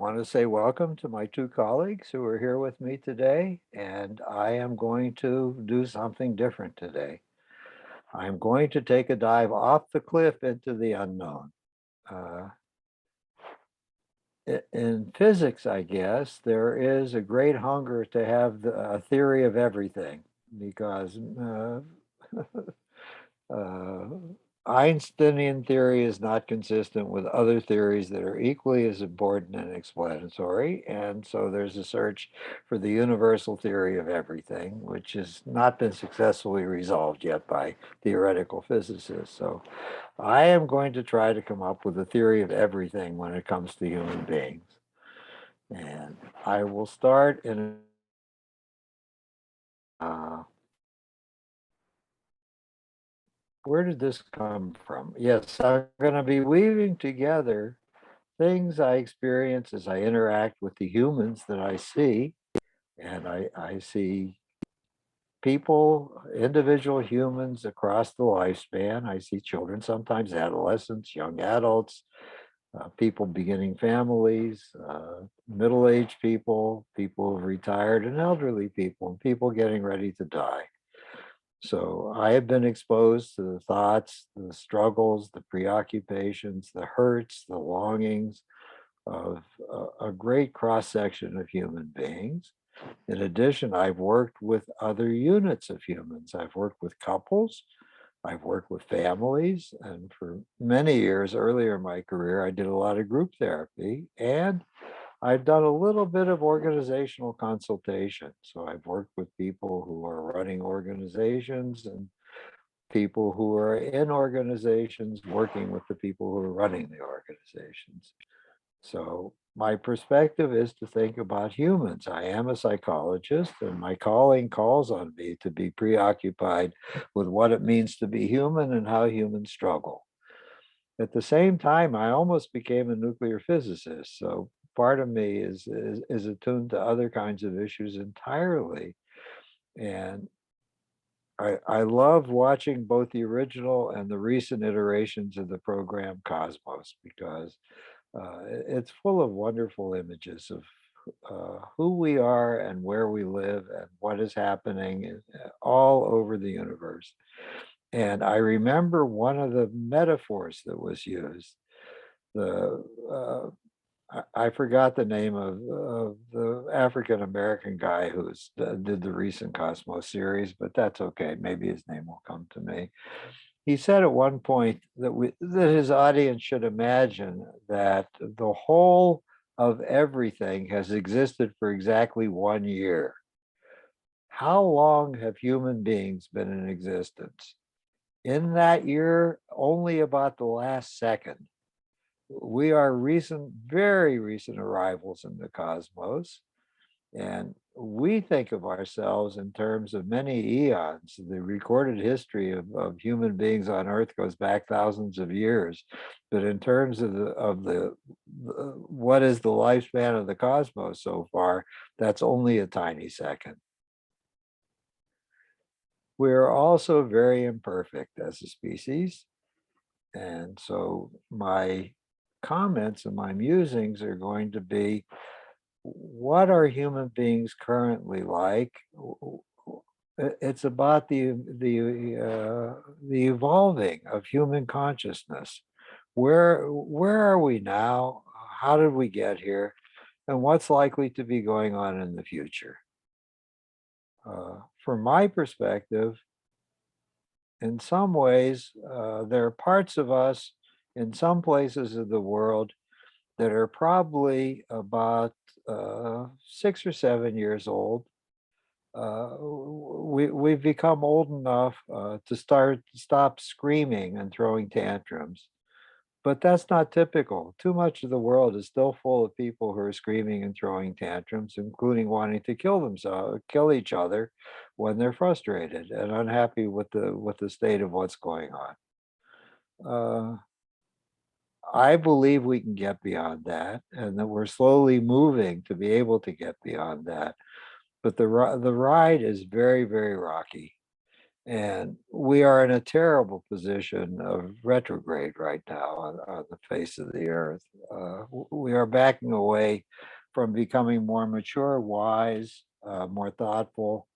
want to say welcome to my two colleagues who are here with me today, and I am going to do something different today. I'm going to take a dive off the cliff into the unknown. Uh, in physics, I guess, there is a great hunger to have a theory of everything because Uh, Einsteinian theory is not consistent with other theories that are equally as important and explanatory. And so there's a search for the universal theory of everything, which has not been successfully resolved yet by theoretical physicists. So I am going to try to come up with a theory of everything when it comes to human beings. And I will start in where did this come from? Yes, I'm going to be weaving together things I experience as I interact with the humans that I see. And I see people, individual humans across the lifespan. I see children, sometimes adolescents, young adults, people beginning families, middle-aged people, people who've retired, and elderly people, and people getting ready to die. So I have been exposed to the thoughts, the struggles, the preoccupations, the hurts, the longings of a great cross section of human beings. In addition, I've worked with other units of humans. I've worked with couples, I've worked with families, and for many years earlier in my career, I did a lot of group therapy, and I've done a little bit of organizational consultation. So I've worked with people who are running organizations and people who are in organizations working with the people who are running the organizations. So my perspective is to think about humans. I am a psychologist, and my calling calls on me to be preoccupied with what it means to be human and how humans struggle. At the same time, I almost became a nuclear physicist. So part of me is attuned to other kinds of issues entirely. And I love watching both the original and the recent iterations of the program Cosmos because it's full of wonderful images of who we are and where we live and what is happening all over the universe. And I remember one of the metaphors that was used. The I forgot the name of the African American guy who's did the recent Cosmos series, but that's okay. Maybe his name will come to me. He said at one point that his audience should imagine that the whole of everything has existed for exactly 1 year. How long have human beings been in existence? In that year, only about the last second. We are recent, very recent arrivals in the cosmos. And we think of ourselves in terms of many eons. The recorded history of human beings on Earth goes back thousands of years. But in terms of what is the lifespan of the cosmos so far, that's only a tiny second. We're also very imperfect as a species. And so my comments and my musings are going to be, what are human beings currently like? It's about the evolving of human consciousness. Where are we now? How did we get here? And what's likely to be going on in the future? From my perspective, in some ways, there are parts of us in some places of the world that are probably about 6 or 7 years old. We've become old enough to stop screaming and throwing tantrums, but that's not typical. Too much of the world is still full of people who are screaming and throwing tantrums, including wanting to kill each other when they're frustrated and unhappy with the state of what's going on. Uh, I believe we can get beyond that, and that we're slowly moving to be able to get beyond that. But the ride is very, very rocky. And we are in a terrible position of retrograde right now on the face of the earth. We are backing away from becoming more mature, wise, more thoughtful,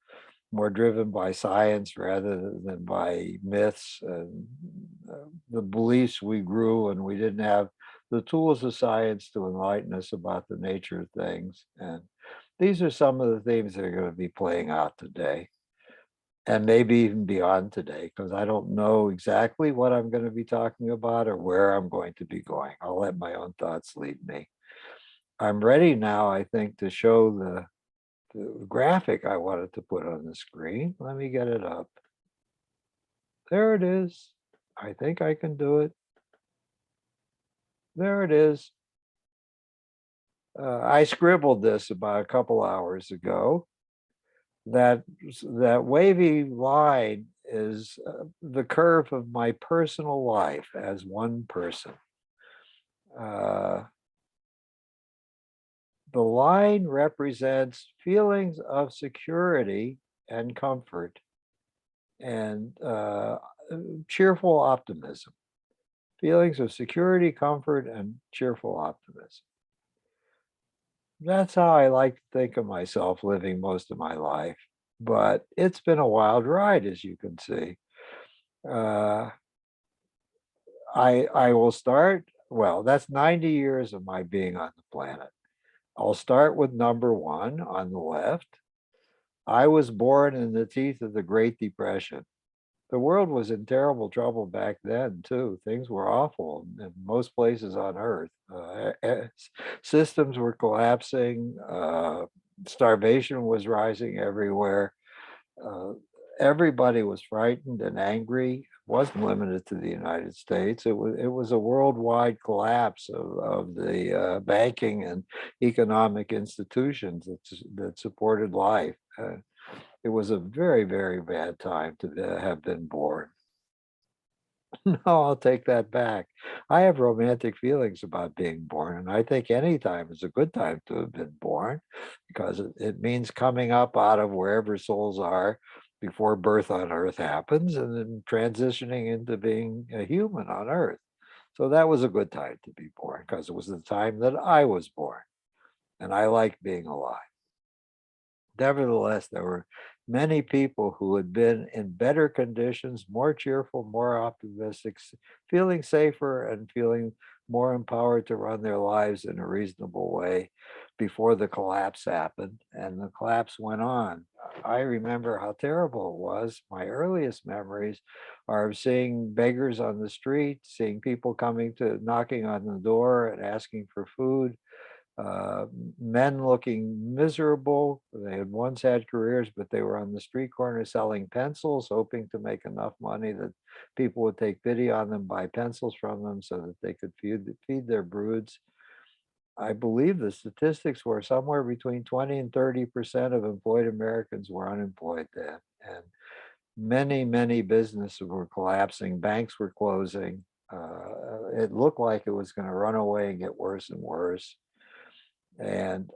more driven by science rather than by myths and the beliefs we grew, and we didn't have the tools of science to enlighten us about the nature of things. And these are some of the themes that are going to be playing out today and maybe even beyond today, because I don't know exactly what I'm going to be talking about or where I'm going to be going. I'll let my own thoughts lead me. I'm ready now, I think, to show the graphic I wanted to put on the screen. Let me get it up. There it is. I think I can do it. There it is. I scribbled this about a couple hours ago. That wavy line is the curve of my personal life as one person. Uh, the line represents feelings of security and comfort and cheerful optimism. Feelings of security, comfort, and cheerful optimism. That's how I like to think of myself living most of my life. But it's been a wild ride, as you can see. Uh, I will start, well, that's 90 years of my being on the planet. I'll start with number one on the left. I was born in the teeth of the Great Depression. The world was in terrible trouble back then, too. Things were awful in most places on Earth. Systems were collapsing, starvation was rising everywhere. Uh, Everybody was frightened and angry. It wasn't limited to the United States. It was a worldwide collapse of the banking and economic institutions that supported life. It was a very, very bad time to have been born. No, I'll take that back. I have romantic feelings about being born, and I think any time is a good time to have been born because it means coming up out of wherever souls are before birth on earth happens and then transitioning into being a human on earth. So that was a good time to be born because it was the time that I was born, and I like being alive. Nevertheless, there were many people who had been in better conditions, more cheerful, more optimistic, feeling safer and feeling more empowered to run their lives in a reasonable way before the collapse happened. And the collapse went on. I remember how terrible it was. My earliest memories are of seeing beggars on the street, seeing people coming to knocking on the door and asking for food, uh, men looking miserable. They had once had careers, but they were on the street corner selling pencils, hoping to make enough money that people would take pity on them, buy pencils from them so that they could feed their broods. I believe the statistics were somewhere between 20 and 30% of employed Americans were unemployed then. And many, many businesses were collapsing, banks were closing. It looked like it was going to run away and get worse and worse. And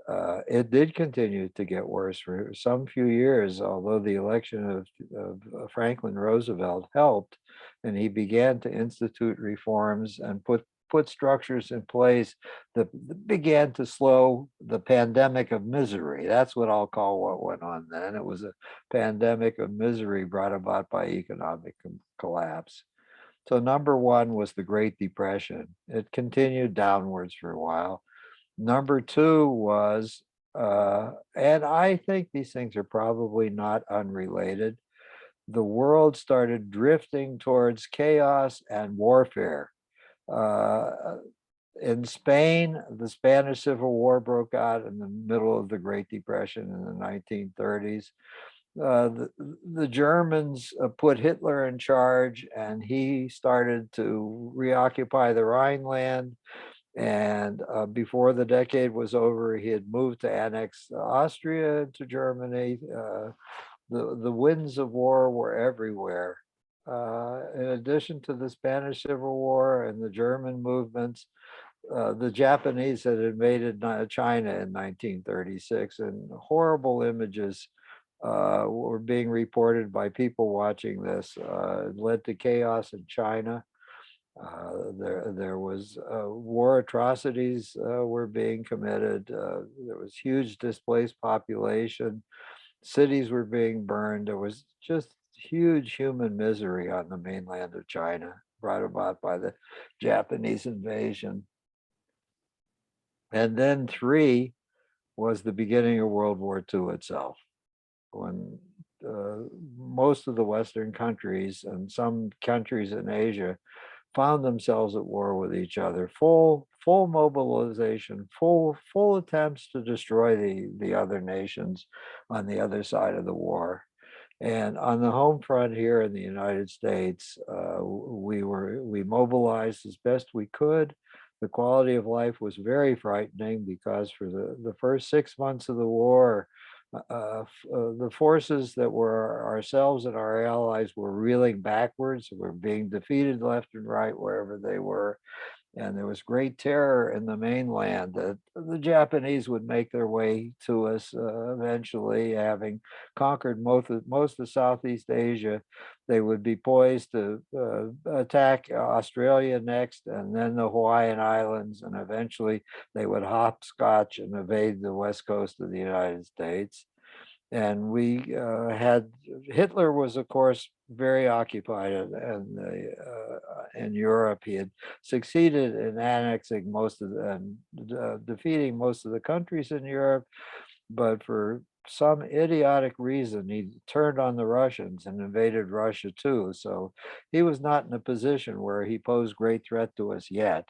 it did continue to get worse for some few years, although the election of Franklin Roosevelt helped, and he began to institute reforms and put structures in place that began to slow the pandemic of misery. That's what I'll call what went on then. It was a pandemic of misery brought about by economic collapse. So number one was the Great Depression. It continued downwards for a while. Number two was, and I think these things are probably not unrelated, the world started drifting towards chaos and warfare. Uh, in Spain, the Spanish Civil War broke out in the middle of the Great Depression in the 1930s. The Germans put Hitler in charge, and he started to reoccupy the Rhineland. And before the decade was over, he had moved to annex Austria to Germany. The winds of war were everywhere. In addition to the Spanish Civil War and the German movements, the Japanese had invaded China in 1936, and horrible images were being reported by people watching this. It led to chaos in China. There was war atrocities were being committed. There was huge displaced population. Cities were being burned. There was just huge human misery on the mainland of China, brought about by the Japanese invasion. And then three was the beginning of World War II itself, when uh, most of the Western countries and some countries in Asia found themselves at war with each other. Full mobilization, full attempts to destroy the other nations on the other side of the war. And on the home front here in the United States, we mobilized as best we could. The quality of life was very frightening because for the first 6 months of the war, the forces that were ourselves and our allies were reeling backwards, were being defeated left and right wherever they were. And there was great terror in the mainland that the Japanese would make their way to us eventually, having conquered most of Southeast Asia. They would be poised to attack Australia next, and then the Hawaiian Islands, and eventually they would hopscotch and invade the west coast of the United States. And we had Hitler was, of course, very occupied in Europe. He had succeeded in annexing most of and defeating most of the countries in Europe, but for some idiotic reason, he turned on the Russians and invaded Russia too. So he was not in a position where he posed great threat to us yet.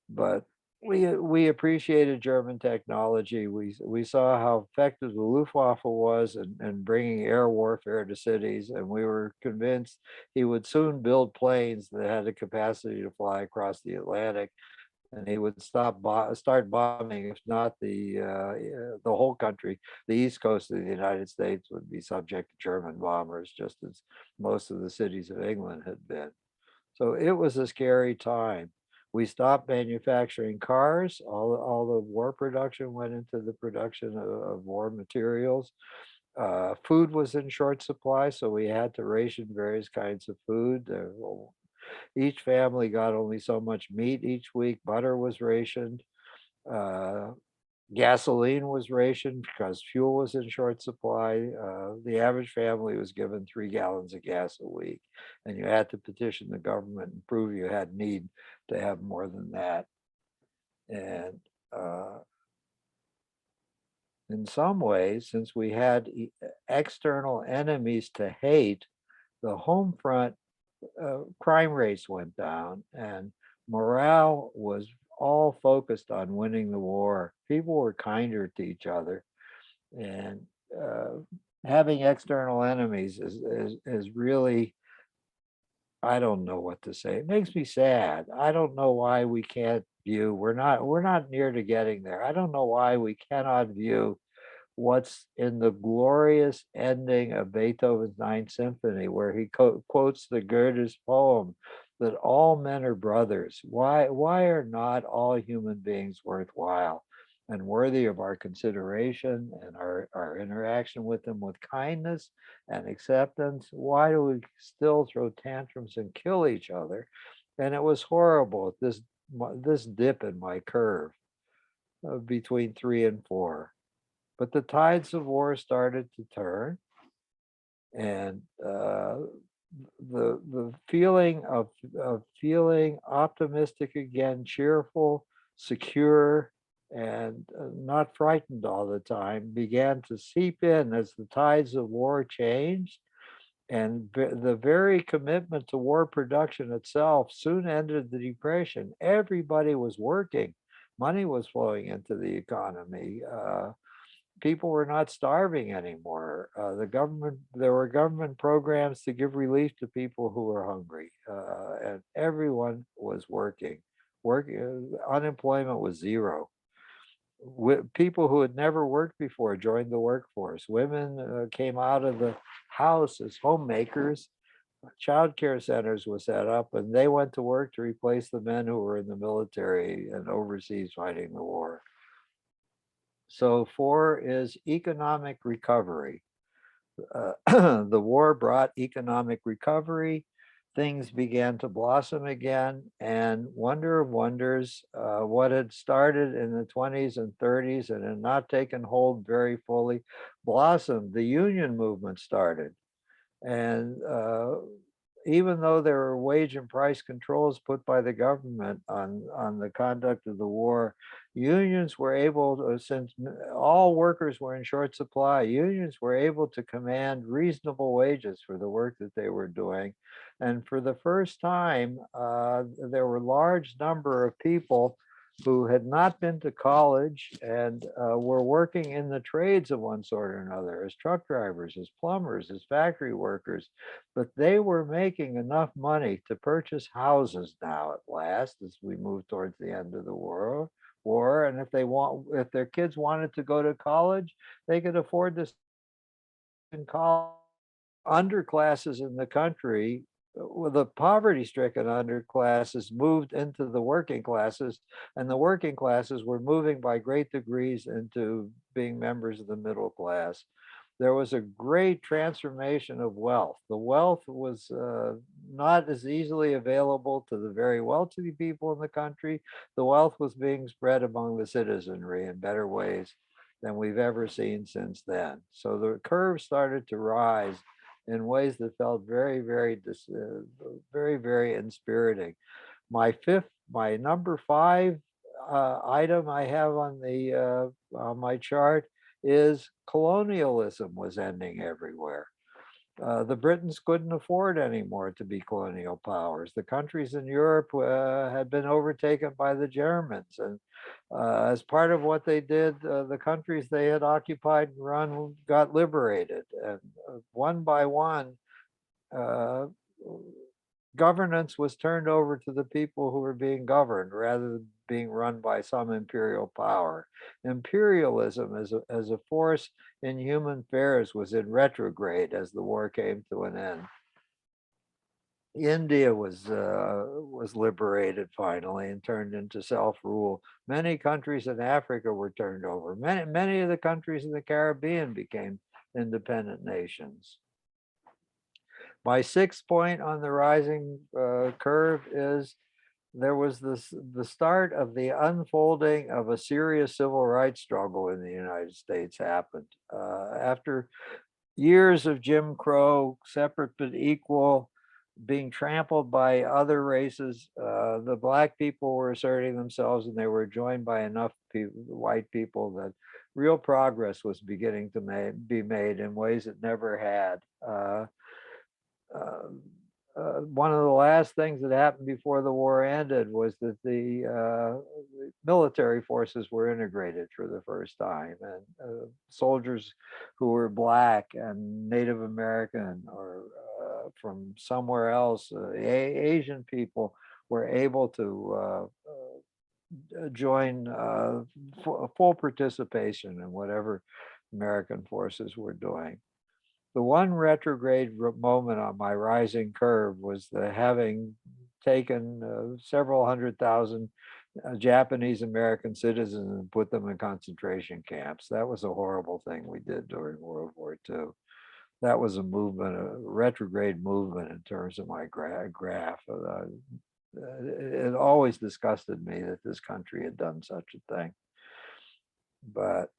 But we appreciated German technology. We saw how effective the Luftwaffe was in bringing air warfare to cities, and we were convinced he would soon build planes that had the capacity to fly across the Atlantic, and he would start bombing, if not the whole country. The east coast of the United States would be subject to German bombers, just as most of the cities of England had been. So it was a scary time. We stopped manufacturing cars. All the war production went into the production of war materials. Food was in short supply, so we had to ration various kinds of food. Each family got only so much meat each week. Butter was rationed. Uh, Gasoline was rationed because fuel was in short supply. The average family was given 3 gallons of gas a week, and you had to petition the government and prove you had need to have more than that. And in some ways, since we had external enemies to hate, the home front crime rates went down, and morale was all focused on winning the war. People were kinder to each other, and uh, having external enemies is really, I don't know what to say. It makes me sad. I don't know why we can't view. We're not near to getting there. I don't know why we cannot view what's in the glorious ending of Beethoven's Ninth Symphony, where he quotes the Goethe's poem that all men are brothers. Why are not all human beings worthwhile and worthy of our consideration and our interaction with them with kindness and acceptance? Why do we still throw tantrums and kill each other? And it was horrible, this dip in my curve between 3 and 4. But the tides of war started to turn, and the feeling of feeling optimistic again, cheerful, secure, and not frightened all the time began to seep in as the tides of war changed. And the very commitment to war production itself soon ended the depression. Everybody was working. Money was flowing into the economy. People were not starving anymore. There were government programs to give relief to people who were hungry, and everyone was working. Unemployment was zero. People who had never worked before joined the workforce. Women came out of the house as homemakers. Child care centers were set up, and they went to work to replace the men who were in the military and overseas fighting the war. So 4 is economic recovery. The war brought economic recovery. Things began to blossom again, and wonder of wonders, what had started in the 20s and 30s and had not taken hold very fully blossomed. The union movement started. And even though there were wage and price controls put by the government on the conduct of the war, unions were able to, since all workers were in short supply, unions were able to command reasonable wages for the work that they were doing. And for the first time, there were large number of people who had not been to college and were working in the trades of one sort or another, as truck drivers, as plumbers, as factory workers, but they were making enough money to purchase houses now at last, as we move towards the end of the war. And if their kids wanted to go to college, they could afford to in college. Underclasses in the country, well, the poverty-stricken underclasses moved into the working classes, and the working classes were moving by great degrees into being members of the middle class. There was a great transformation of wealth. The wealth was not as easily available to the very wealthy people in the country. The wealth was being spread among the citizenry in better ways than we've ever seen since then. So the curve started to rise in ways that felt very, very, very inspiriting. My number five item I have on my chart is colonialism was ending everywhere. The Britons couldn't afford anymore to be colonial powers. The countries in Europe had been overtaken by the Germans. And as part of what they did, the countries they had occupied and run got liberated. And one by one, uh, governance was turned over to the people who were being governed rather than being run by some imperial power. Imperialism as a force in human affairs was in retrograde as the war came to an end. India was liberated finally and turned into self-rule. Many countries in Africa were turned over. Many of the countries in the Caribbean became independent nations. My sixth point on the rising curve is there was the start of the unfolding of a serious civil rights struggle in the United States happened. After years of Jim Crow, separate but equal, being trampled by other races, the Black people were asserting themselves, and they were joined by enough white people that real progress was beginning to be made in ways it never had. Uh, One of the last things that happened before the war ended was that the military forces were integrated for the first time, and soldiers who were Black and Native American or from somewhere else, Asian people, were able to join full participation in whatever American forces were doing. The one retrograde moment on my rising curve was the having taken several 100,000 Japanese American citizens and put them in concentration camps. That was a horrible thing we did during World War II. That was a movement, a retrograde movement in terms of my graph. It always disgusted me that this country had done such a thing. But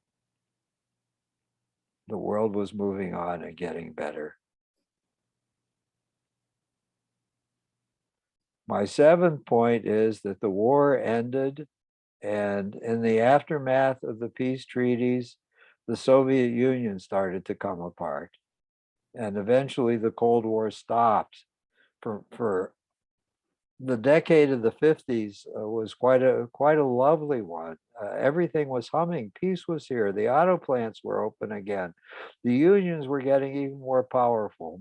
the world was moving on and getting better. My seventh point is that the war ended, and in the aftermath of the peace treaties, the Soviet Union started to come apart. And eventually the Cold War stopped. For the decade of the 50s was quite a lovely one. Everything was humming. Peace was here. The auto plants were open again. The unions were getting even more powerful.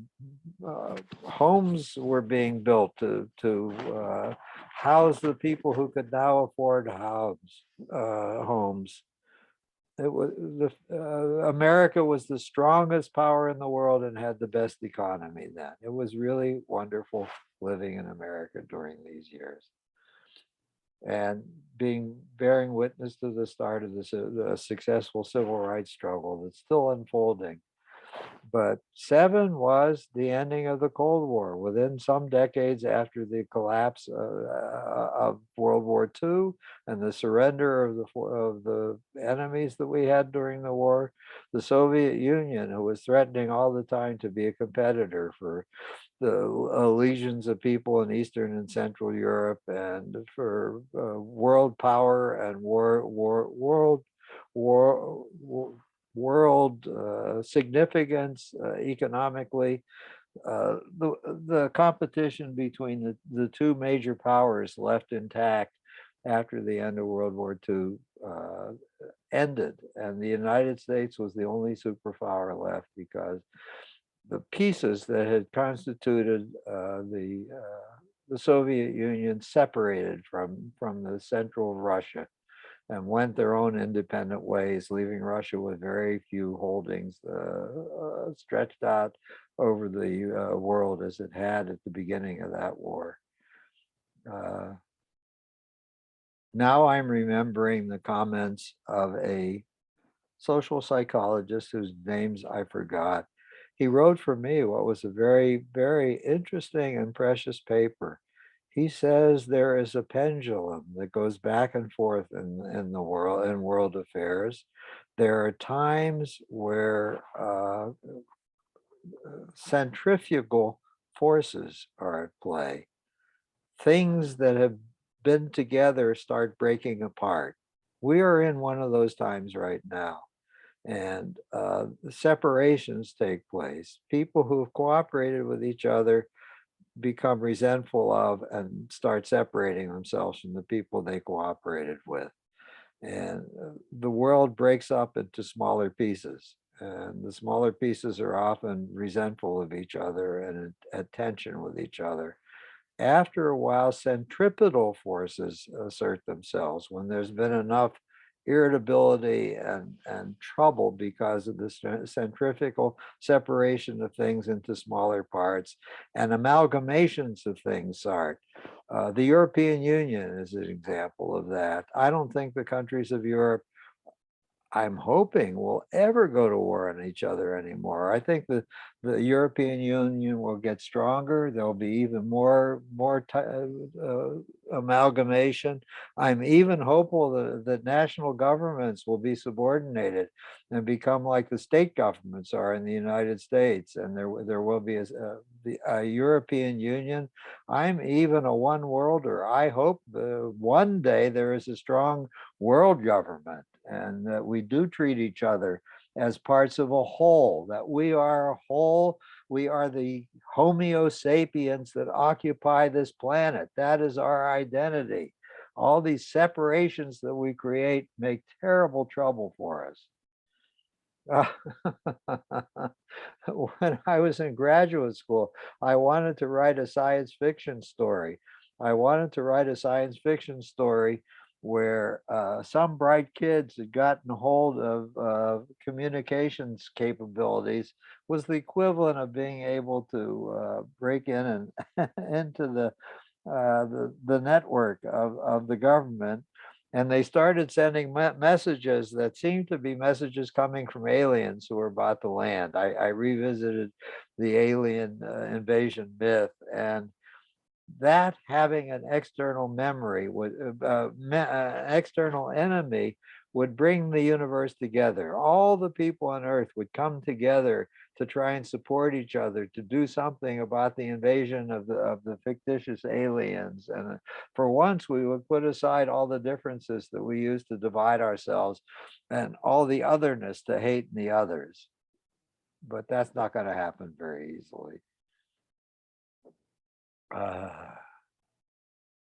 Homes were being built to house the people who could now afford homes. It was America was the strongest power in the world and had the best economy then. It was really wonderful living in America during these years, and bearing witness to the start of the successful civil rights struggle that's still unfolding. But seven was the ending of the Cold War. Within some decades after the collapse of World War II and the surrender of the enemies that we had during the war, the Soviet Union, who was threatening all the time to be a competitor for the legions of people in Eastern and Central Europe and for world power and war, world significance economically. The competition between the two major powers left intact after the end of World War II ended, and the United States was the only superpower left because the pieces that had constituted the Soviet Union separated from the central Russia and went their own independent ways, leaving Russia with very few holdings stretched out over the world as it had at the beginning of that war. Now I'm remembering the comments of a social psychologist whose names I forgot. He wrote for me what was a very, very interesting and precious paper. He says there is a pendulum that goes back and forth in the world, in world affairs. There are times where centrifugal forces are at play. Things that have been together start breaking apart. We are in one of those times right now. And separations take place. People who have cooperated with each other become resentful of and start separating themselves from the people they cooperated with. And the world breaks up into smaller pieces. And the smaller pieces are often resentful of each other and at tension with each other. After a while, centripetal forces assert themselves when there's been enough irritability and trouble because of the centrifugal separation of things into smaller parts and amalgamations of things start. The European Union is an example of that. I don't think the countries of Europe, I'm hoping, will ever go to war on each other anymore. I think that the European Union will get stronger. There'll be even more amalgamation. I'm even hopeful that national governments will be subordinated and become like the state governments are in the United States, and there will be a European Union. I'm even a one worlder. I hope one day there is a strong world government and that we do treat each other as parts of a whole, that we are a whole. We are the Homo sapiens that occupy this planet. That is our identity. All these separations that we create make terrible trouble for us. When I was in graduate school, I wanted to write a science fiction story. I wanted to write a science fiction story where some bright kids had gotten hold of communications capabilities, was the equivalent of being able to break in and into the network of the government. And they started sending messages that seemed to be messages coming from aliens who were about to land. I revisited the alien invasion myth, and that having an external memory would external enemy would bring the universe together. All the people on earth would come together to try and support each other to do something about the invasion of the fictitious aliens. And for once we would put aside all the differences that we use to divide ourselves and all the otherness to hate in the others. But that's not going to happen very easily.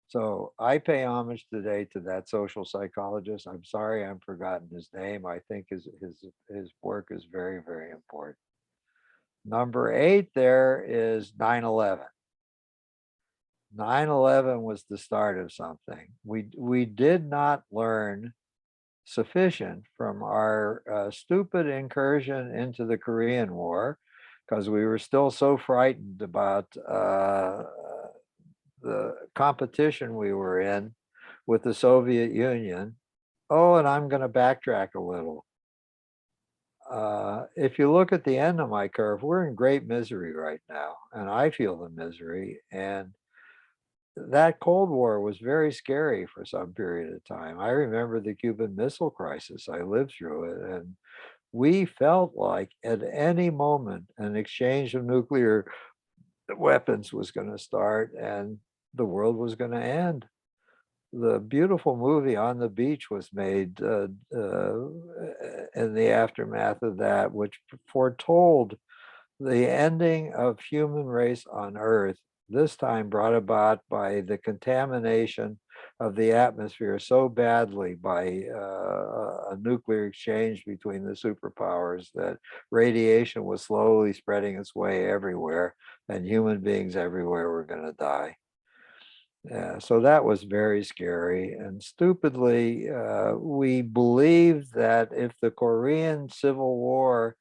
So I pay homage today to that social psychologist. I'm sorry I've forgotten his name. I think his work is very, very important. Number 8 there is 9/11. 9/11 was the start of something. We did not learn sufficient from our stupid incursion into the Korean War because we were still so frightened about the competition we were in with the Soviet Union. Oh, and I'm going to backtrack a little. if you look at the end of my curve, we're in great misery right now, and I feel the misery. And that Cold War was very scary for some period of time. I remember the Cuban Missile Crisis. I lived through it, and we felt like at any moment an exchange of nuclear weapons was going to start and the world was going to end. The beautiful movie On the Beach was made in the aftermath of that, which foretold the ending of human race on Earth, this time brought about by the contamination of the atmosphere so badly by a nuclear exchange between the superpowers that radiation was slowly spreading its way everywhere, and human beings everywhere were going to die. Yeah, so that was very scary. And stupidly, we believed that if the Korean Civil War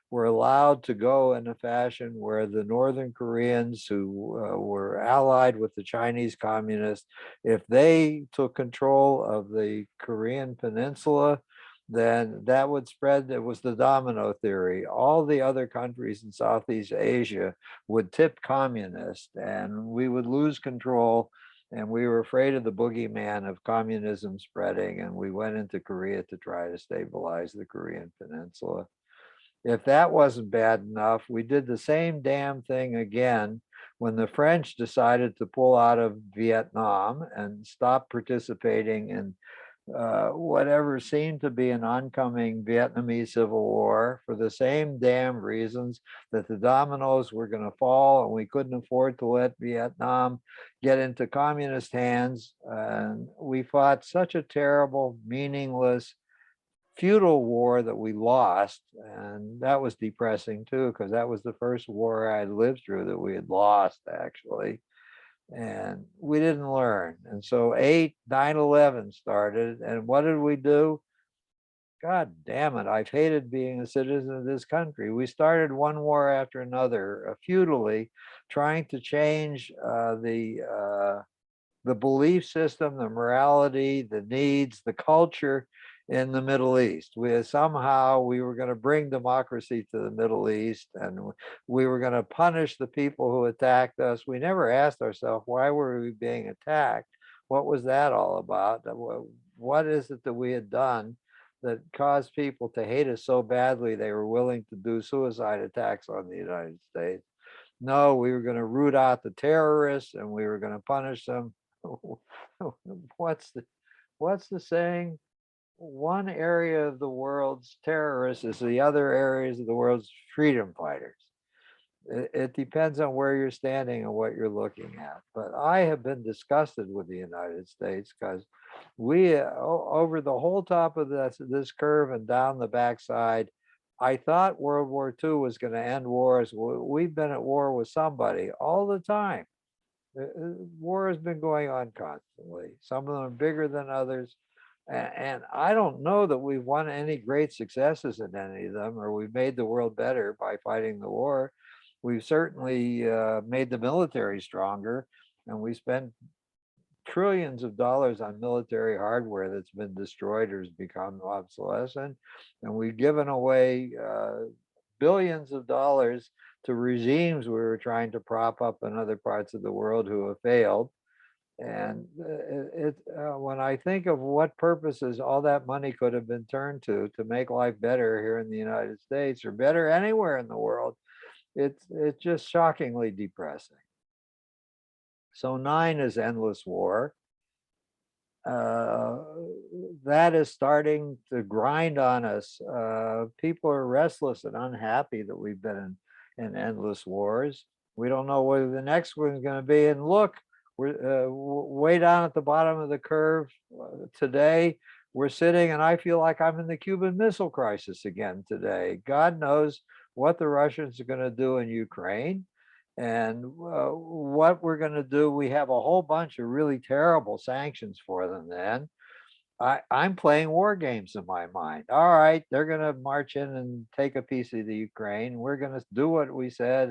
were allowed to go in a fashion where the Northern Koreans who were allied with the Chinese communists, if they took control of the Korean peninsula, then that would spread. It was the domino theory. All the other countries in Southeast Asia would tip communist and we would lose control. And we were afraid of the boogeyman of communism spreading. And we went into Korea to try to stabilize the Korean peninsula. If that wasn't bad enough, we did the same damn thing again when the French decided to pull out of Vietnam and stop participating in whatever seemed to be an oncoming Vietnamese Civil War for the same damn reasons that the dominoes were going to fall and we couldn't afford to let Vietnam get into communist hands. And we fought such a terrible, meaningless, feudal war that we lost. And that was depressing too, because that was the first war I lived through that we had lost, actually. And we didn't learn. And so 9/11 started. And what did we do? God damn it, I've hated being a citizen of this country. We started one war after another, feudally, trying to change the belief system, the morality, the needs, the culture in the Middle East. We were going to bring democracy to the Middle East, and we were going to punish the people who attacked us. We never asked ourselves, why were we being attacked? What was that all about? What is it that we had done that caused people to hate us so badly they were willing to do suicide attacks on the United States? No, we were going to root out the terrorists and we were going to punish them. what's the what's the saying? One area of the world's terrorists is the other areas of the world's freedom fighters. It depends on where you're standing and what you're looking at. But I have been disgusted with the United States because we, over the whole top of this curve and down the backside, I thought World War II was going to end wars. We've been at war with somebody all the time. War has been going on constantly. Some of them are bigger than others. And I don't know that we've won any great successes in any of them, or we've made the world better by fighting the war. We've certainly made the military stronger, and we spent trillions of dollars on military hardware that's been destroyed or has become obsolescent. And we've given away billions of dollars to regimes we were trying to prop up in other parts of the world who have failed. And when I think of what purposes all that money could have been turned to make life better here in the United States or better anywhere in the world, it's just shockingly depressing. So 9 is endless war. That is starting to grind on us. People are restless and unhappy that we've been in endless wars. We don't know whether the next one's going to be. And look, we're way down at the bottom of the curve today. We're sitting, and I feel like I'm in the Cuban Missile Crisis again today. God knows what the Russians are going to do in Ukraine. And what we're going to do, we have a whole bunch of really terrible sanctions for them then. I'm playing war games in my mind. All right, they're going to march in and take a piece of the Ukraine. We're going to do what we said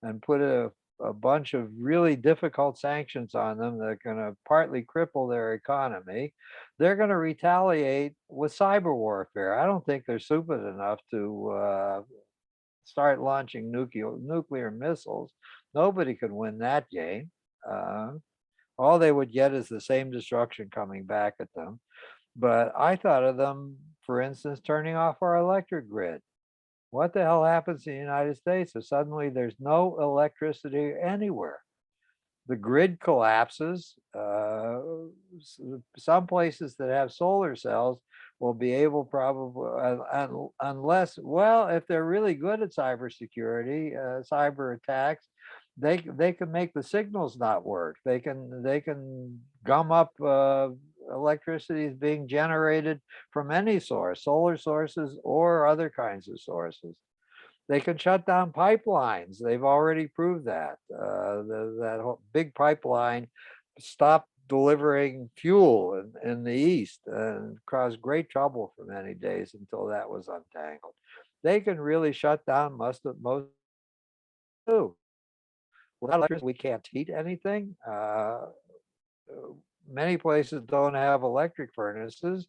and put a a bunch of really difficult sanctions on them that are going to partly cripple their economy, they're going to retaliate with cyber warfare. I don't think they're stupid enough to start launching nuclear missiles. Nobody could win that game. Uh, all they would get is the same destruction coming back at them. But I thought of them, for instance, turning off our electric grid. What the hell happens in the United States if suddenly there's no electricity anywhere? The grid collapses. Some places that have solar cells will be able probably, unless, well, if they're really good at cybersecurity, cyber attacks, they can make the signals not work. They can gum up electricity is being generated from any source, solar sources or other kinds of sources. They can shut down pipelines. They've already proved that. That whole big pipeline stopped delivering fuel in the east and caused great trouble for many days until that was untangled. They can really shut down most do. Without electricity, we can't heat anything. Many places don't have electric furnaces,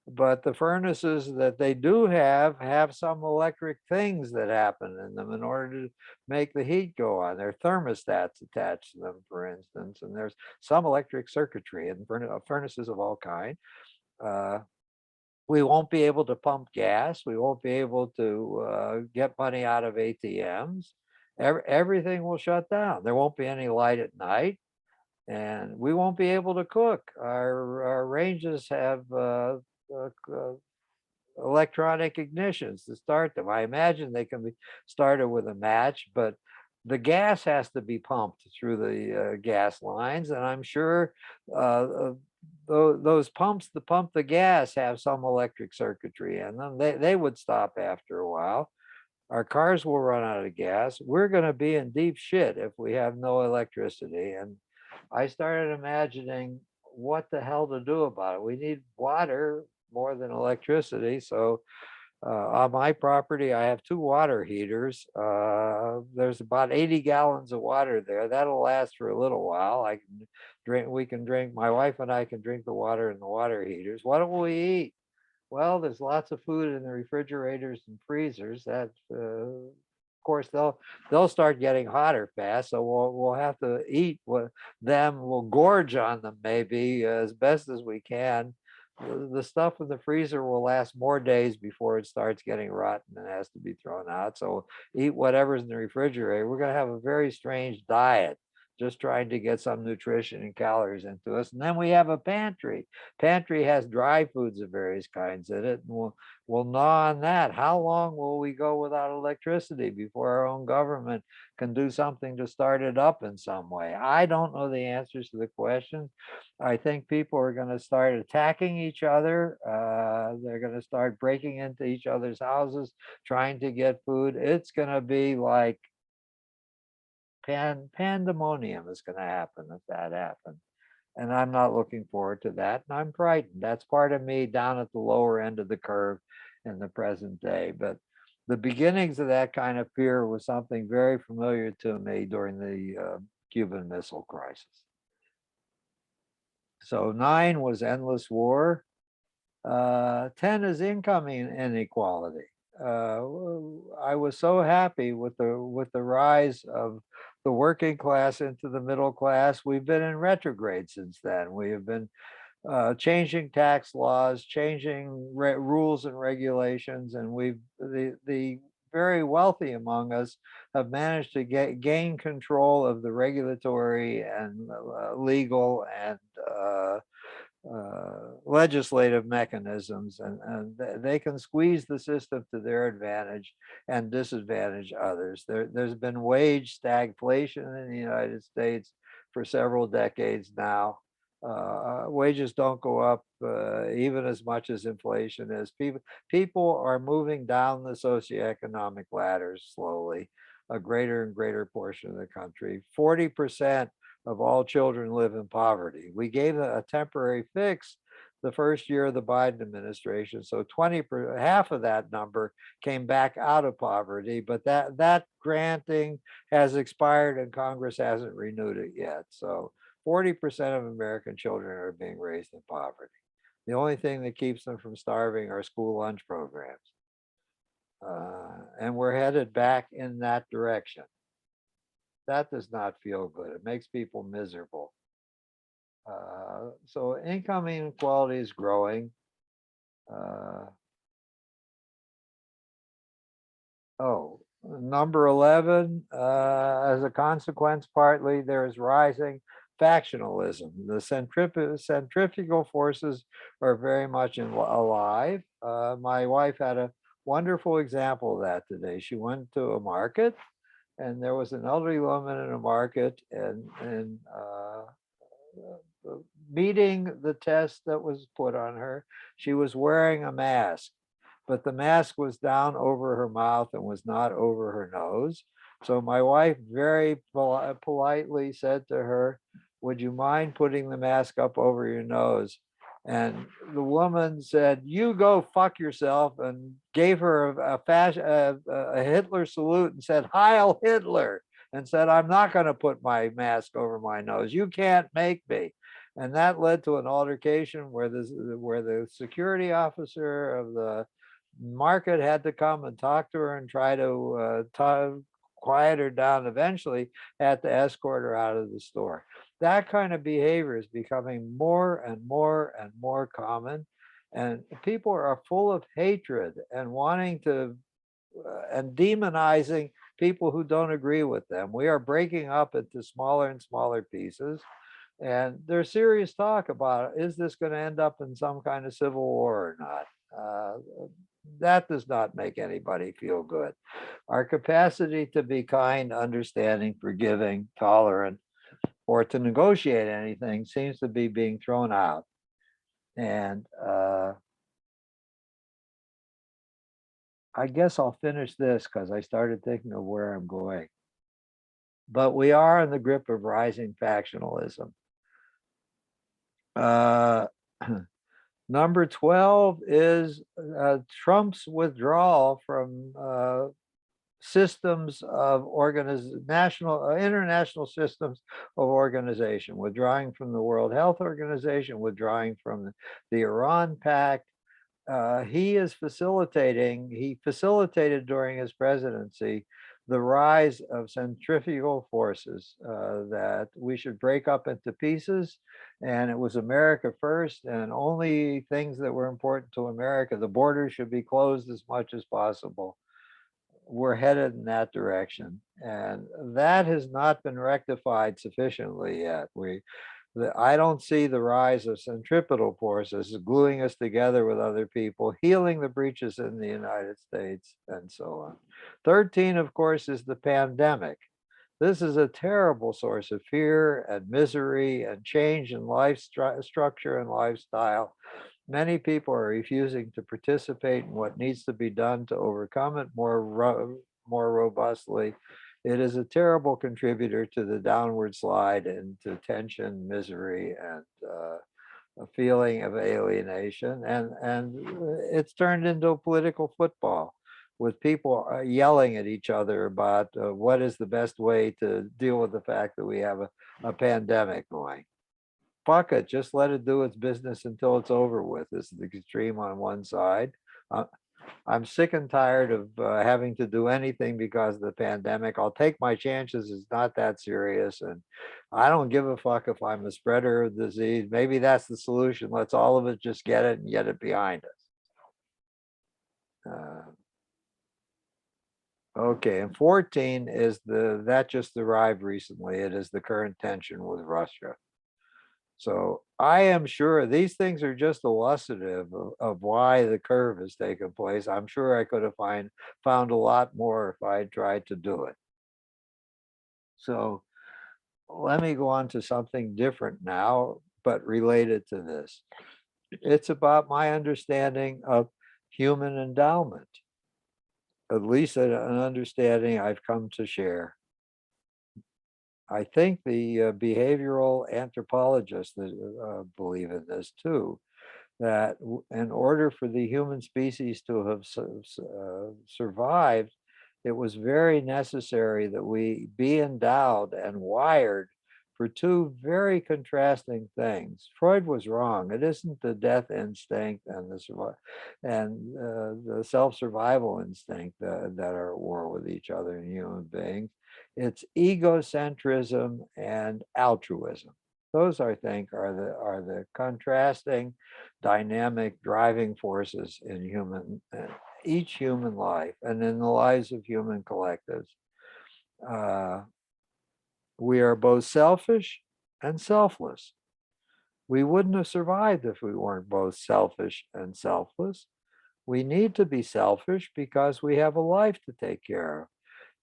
but the furnaces that they do have some electric things that happen in them in order to make the heat go on. There are thermostats attached to them, for instance, and there's some electric circuitry in furnaces of all kind. Uh, we won't be able to pump gas. We won't be able to get money out of ATMs. Everything will shut down. There won't be any light at night, and we won't be able to cook. Our ranges have electronic ignitions to start them. I imagine they can be started with a match, but the gas has to be pumped through the gas lines, and I'm sure those pumps that pump the gas have some electric circuitry in them. They would stop after a while. Our cars will run out of gas. We're going to be in deep shit if we have no electricity. And I started imagining what the hell to do about it. We need water more than electricity. So on my property, I have two water heaters. There's about 80 gallons of water there. That'll last for a little while. I can drink. We can drink. My wife and I can drink the water in the water heaters. What will we eat? Well, there's lots of food in the refrigerators and freezers. That, of course, they'll start getting hotter fast. So we'll have to eat them. We'll gorge on them maybe as best as we can. The stuff in the freezer will last more days before it starts getting rotten and has to be thrown out. So eat whatever's in the refrigerator. We're going to have a very strange diet, just trying to get some nutrition and calories into us. And then we have a pantry. Pantry has dry foods of various kinds in it, and we'll gnaw on that. How long will we go without electricity before our own government can do something to start it up in some way? I don't know the answers to the questions. I think people are going to start attacking each other. They're going to start breaking into each other's houses, trying to get food. It's going to be like pandemonium is going to happen if that happens. And I'm not looking forward to that. And I'm frightened. That's part of me down at the lower end of the curve in the present day. But the beginnings of that kind of fear was something very familiar to me during the Cuban Missile Crisis. So 9 was endless war. 10 is incoming inequality. I was so happy with the rise of the working class into the middle class. We've been in retrograde since then. We have been changing tax laws, changing rules and regulations, and the very wealthy among us have managed to gain control of the regulatory and legal and legislative mechanisms, and they can squeeze the system to their advantage and disadvantage others. There's been wage stagflation in the United States for several decades now. Wages don't go up even as much as inflation is. People are moving down the socioeconomic ladders slowly, a greater and greater portion of the country. 40% of all children live in poverty. We gave a temporary fix the first year of the Biden administration. So half of that number came back out of poverty, but that granting has expired and Congress hasn't renewed it yet. So 40% of American children are being raised in poverty. The only thing that keeps them from starving are school lunch programs. And we're headed back in that direction. That does not feel good. It makes people miserable. So income inequality is growing. Number 11, as a consequence, partly there is rising factionalism. The centrifugal forces are very much alive. My wife had a wonderful example of that today. She went to a market and there was an elderly woman in a market and meeting the test that was put on her, she was wearing a mask, but the mask was down over her mouth and was not over her nose. So my wife very politely said to her, "Would you mind putting the mask up over your nose?" And the woman said, "You go fuck yourself," and gave her a Hitler salute and said, "Heil Hitler," and said, "I'm not going to put my mask over my nose. You can't make me." And that led to an altercation where the security officer of the market had to come and talk to her and try to quiet her down. Eventually had to escort her out of the store. That kind of behavior is becoming more and more and more common, and people are full of hatred and wanting to and demonizing people who don't agree with them. We are breaking up into smaller and smaller pieces. And there's serious talk about, is this going to end up in some kind of civil war or not? That does not make anybody feel good. Our capacity to be kind, understanding, forgiving, tolerant, or to negotiate anything seems to be being thrown out. And I guess I'll finish this because I started thinking of where I'm going. But we are in the grip of rising factionalism. Number 12 is Trump's withdrawal from systems of international systems of organization, withdrawing from the World Health Organization, withdrawing from the Iran Pact. He facilitated during his presidency the rise of centrifugal forces, that we should break up into pieces. And it was America first, and only things that were important to America. The borders should be closed as much as possible. We're headed in that direction. And that has not been rectified sufficiently yet. I don't see the rise of centripetal forces gluing us together with other people, healing the breaches in the United States, and so on. 13, of course, is the pandemic. This is a terrible source of fear and misery and change in life structure and lifestyle. Many people are refusing to participate in what needs to be done to overcome it more robustly. It is a terrible contributor to the downward slide into tension, misery, and a feeling of alienation. And it's turned into a political football with people yelling at each other about what is the best way to deal with the fact that we have a pandemic going. Fuck it, just let it do its business until it's over with. This is the extreme on one side. I'm sick and tired of having to do anything because of the pandemic. I'll take my chances. It's not that serious. And I don't give a fuck if I'm a spreader of disease. Maybe that's the solution. Let's all of us just get it and get it behind us. Okay, and 14 is that just arrived recently. It is the current tension with Russia. So I am sure these things are just illustrative of why the curve has taken place. I'm sure I could have found a lot more if I tried to do it. So let me go on to something different now, but related to this. It's about my understanding of human endowment, at least an understanding I've come to share. I think the behavioral anthropologists that believe in this too. that in order for the human species to have survived, it was very necessary that we be endowed and wired for two very contrasting things. Freud was wrong. It isn't the death instinct and the self-survival instinct that are at war with each other in human beings. It's egocentrism and altruism. Those, I think, are the contrasting, dynamic, driving forces in each human life and in the lives of human collectives. Uh, we are both selfish and selfless. We wouldn't have survived if we weren't both selfish and selfless. We need to be selfish because we have a life to take care of.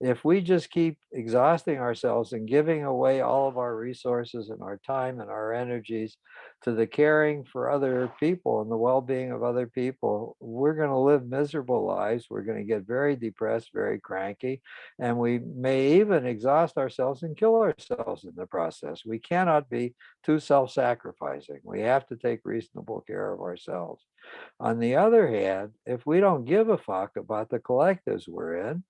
If we just keep exhausting ourselves and giving away all of our resources and our time and our energies to the caring for other people and the well-being of other people, we're going to live miserable lives. We're going to get very depressed, very cranky, and we may even exhaust ourselves and kill ourselves in the process. We cannot be too self-sacrificing. We have to take reasonable care of ourselves. On the other hand, if we don't give a fuck about the collectives we're in,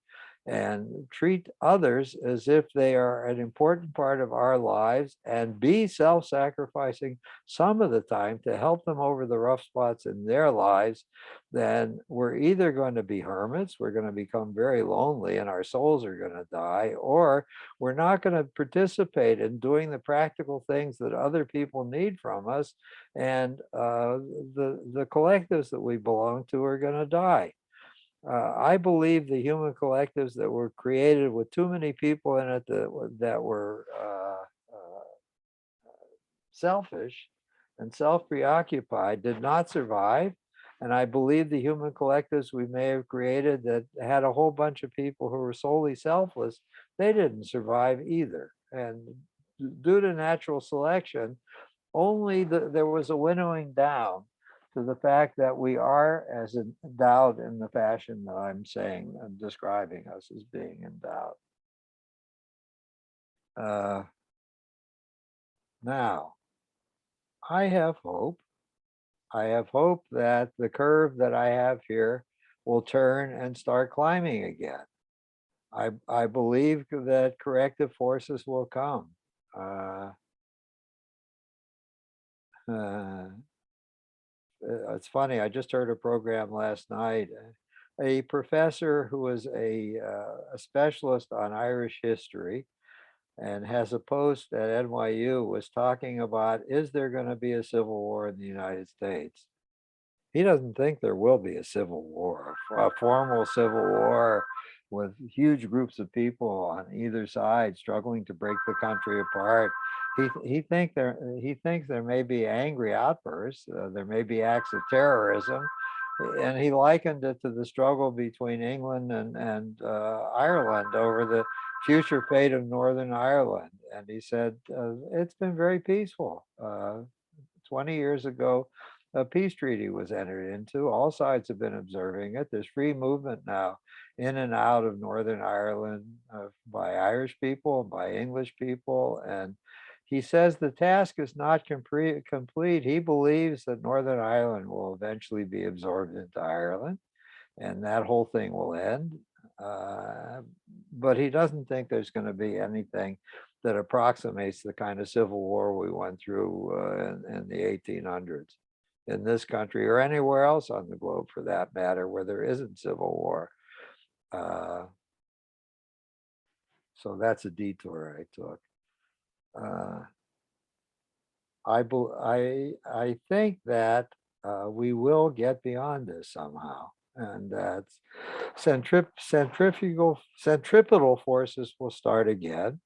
and treat others as if they are an important part of our lives and be self-sacrificing some of the time to help them over the rough spots in their lives, then we're either going to be hermits, we're going to become very lonely and our souls are going to die, or we're not going to participate in doing the practical things that other people need from us, and the collectives that we belong to are going to die. I believe the human collectives that were created with too many people in it that were selfish and self-preoccupied did not survive. And I believe the human collectives we may have created that had a whole bunch of people who were solely selfless, they didn't survive either. And due to natural selection, there was a winnowing down to the fact that we are as endowed in the fashion that I'm saying and describing us as being endowed. Now, I have hope. I have hope that the curve that I have here will turn and start climbing again. I believe that corrective forces will come. Uh, it's funny, I just heard a program last night. A professor who is a specialist on Irish history and has a post at NYU was talking about, is there going to be a civil war in the United States? He doesn't think there will be a civil war, a formal civil war with huge groups of people on either side struggling to break the country apart. He thinks there may be angry outbursts, there may be acts of terrorism, and he likened it to the struggle between England and Ireland over the future fate of Northern Ireland. And he said it's been very peaceful. 20 years ago, a peace treaty was entered into. All sides have been observing it. There's free movement now in and out of Northern Ireland by Irish people, by English people. And he says the task is not complete. He believes that Northern Ireland will eventually be absorbed into Ireland and that whole thing will end. But he doesn't think there's going to be anything that approximates the kind of civil war we went through in the 1800s in this country or anywhere else on the globe for that matter, where there isn't civil war. So that's a detour I took. I think that we will get beyond this somehow, and that centripetal forces will start again.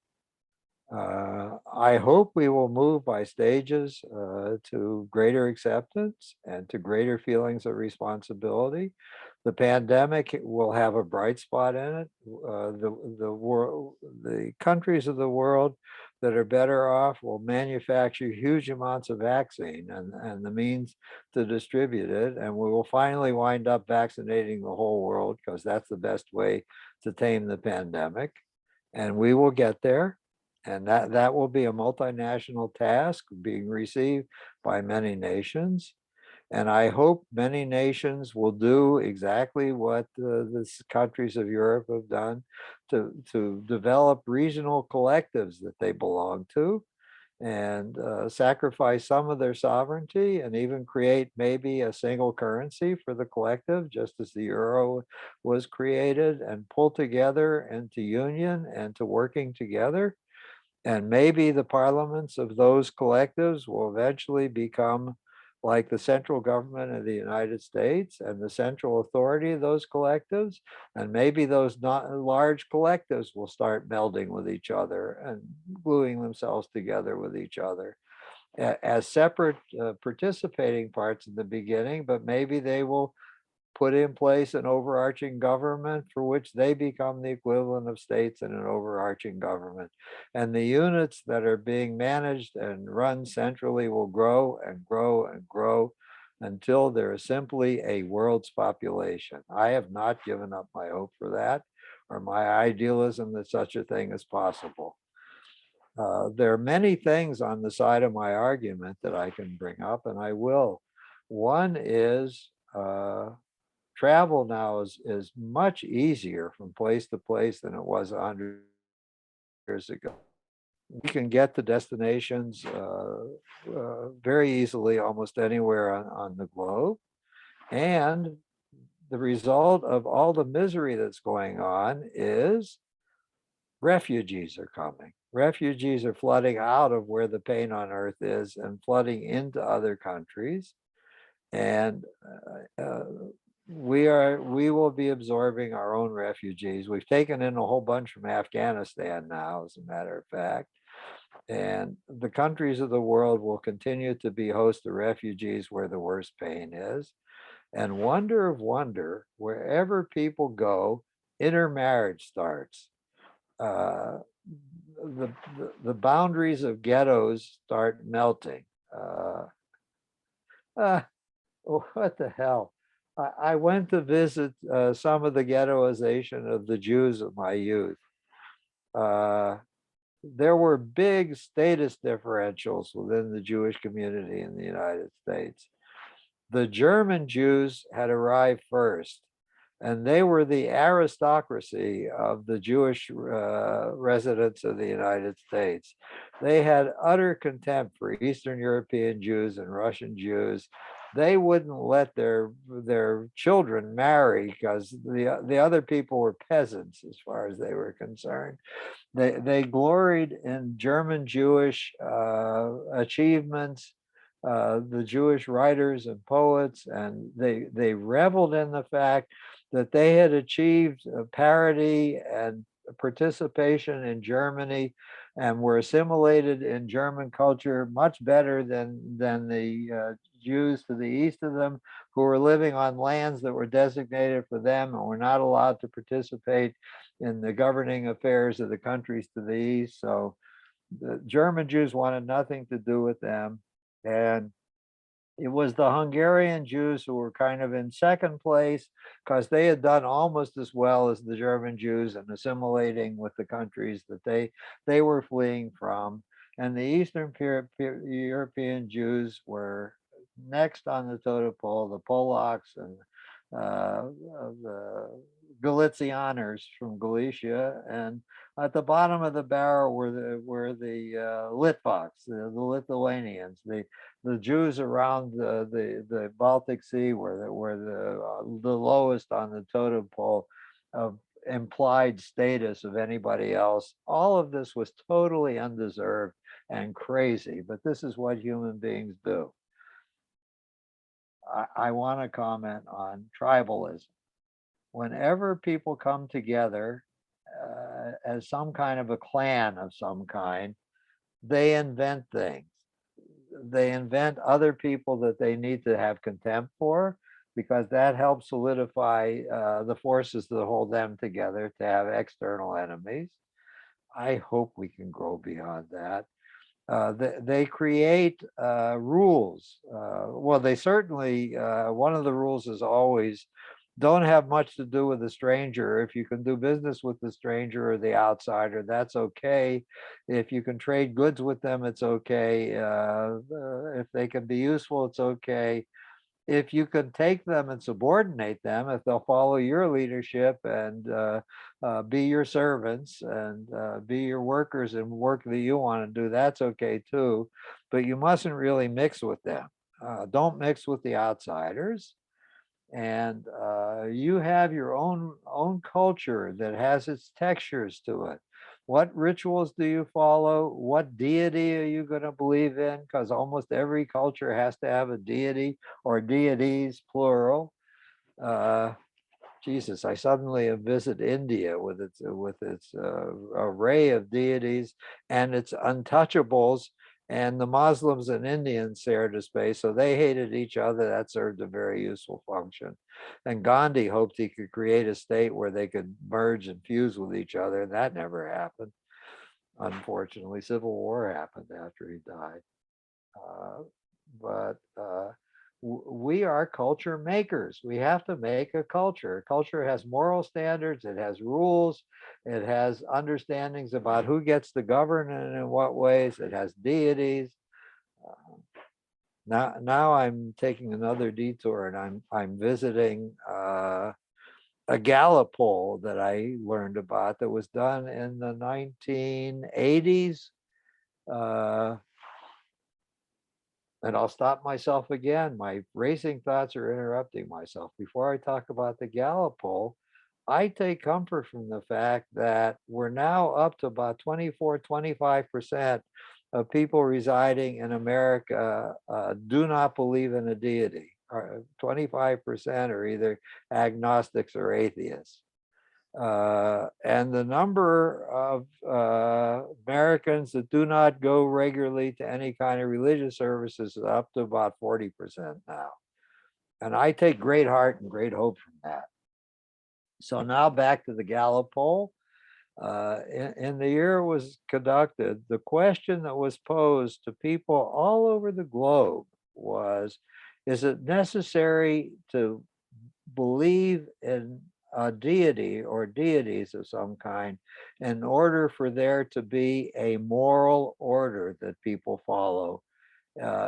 I hope we will move by stages to greater acceptance and to greater feelings of responsibility. The pandemic will have a bright spot in it. The countries of the world that are better off will manufacture huge amounts of vaccine and the means to distribute it. And we will finally wind up vaccinating the whole world because that's the best way to tame the pandemic. And we will get there. And that will be a multinational task being received by many nations. And I hope many nations will do exactly what the countries of Europe have done to develop regional collectives that they belong to and sacrifice some of their sovereignty and even create maybe a single currency for the collective, just as the euro was created, and pull together into union and to working together. And maybe the parliaments of those collectives will eventually become like the central government of the United States and the central authority of those collectives. And maybe those not large collectives will start melding with each other and gluing themselves together with each other as separate participating parts in the beginning, but maybe they will put in place an overarching government for which they become the equivalent of states in an overarching government. And the units that are being managed and run centrally will grow and grow and grow until there is simply a world's population. I have not given up my hope for that or my idealism that such a thing is possible. There are many things on the side of my argument that I can bring up, and I will. One is travel now is much easier from place to place than it was 100 years ago. We can get to destinations very easily almost anywhere on the globe. And the result of all the misery that's going on is refugees are coming. Refugees are flooding out of where the pain on earth is and flooding into other countries. And we will be absorbing our own refugees. We've taken in a whole bunch from Afghanistan now, as a matter of fact. And the countries of the world will continue to be host to refugees where the worst pain is. And wonder of wonder, wherever people go, intermarriage starts. Uh, the boundaries of ghettos start melting. Uh, what the hell? I went to visit some of the ghettoization of the Jews of my youth. Uh, there were big status differentials within the Jewish community in the United States. The German Jews had arrived first, and they were the aristocracy of the Jewish residents of the United States. They had utter contempt for Eastern European Jews and Russian Jews. They wouldn't let their children marry because the other people were peasants as far as they were concerned. They gloried in German Jewish achievements, the Jewish writers and poets, and they reveled in the fact that they had achieved parity and participation in Germany and were assimilated in German culture much better than the Jews to the east of them, who were living on lands that were designated for them and were not allowed to participate in the governing affairs of the countries to the east. So the German Jews wanted nothing to do with them. And it was the Hungarian Jews who were kind of in second place because they had done almost as well as the German Jews in assimilating with the countries that they were fleeing from. And the Eastern European Jews were next on the totem pole, the Polacks and the Galicianers from Galicia, and at the bottom of the barrel were the Litvaks, the Lithuanians, the Jews around the Baltic Sea were the lowest on the totem pole of implied status of anybody else. All of this was totally undeserved and crazy, but this is what human beings do. I want to comment on tribalism. Whenever people come together as some kind of a clan of some kind, they invent things. They invent other people that they need to have contempt for because that helps solidify the forces that hold them together to have external enemies. I hope we can grow beyond that. They create rules. Well, they certainly, one of the rules is always don't have much to do with the stranger. If you can do business with the stranger or the outsider, that's okay. If you can trade goods with them, it's okay. If they can be useful, it's okay. if you can take them and subordinate them, if they'll follow your leadership and be your servants and be your workers and work that you want to do, that's okay too. But you mustn't really mix with them. Don't mix with the outsiders. And you have your own culture that has its textures to it. What rituals do you follow? What deity are you going to believe in? Because almost every culture has to have a deity or deities, plural. Uh, Jesus, I suddenly have visited India with its array of deities and its untouchables, and the Muslims and Indians shared a space, so they hated each other. That served a very useful function. And Gandhi hoped he could create a state where they could merge and fuse with each other, and that never happened. Unfortunately, civil war happened after he died. Uh, but we are culture makers. We have to make a culture. Culture has moral standards, it has rules, it has understandings about who gets to govern and in what ways, it has deities. Uh, now I'm taking another detour and I'm visiting a Gallup poll that I learned about that was done in the 1980s. Uh, And I'll stop myself again. My racing thoughts are interrupting myself. Before I talk about the Gallup poll, I take comfort from the fact that we're now up to about 24, 25% of people residing in America do not believe in a deity. 25% are either agnostics or atheists. And the number of Americans that do not go regularly to any kind of religious services is up to about 40% now. And I take great heart and great hope from that. So now back to the Gallup poll. In the year it was conducted, the question that was posed to people all over the globe was, is it necessary to believe in a deity or deities of some kind in order for there to be a moral order that people follow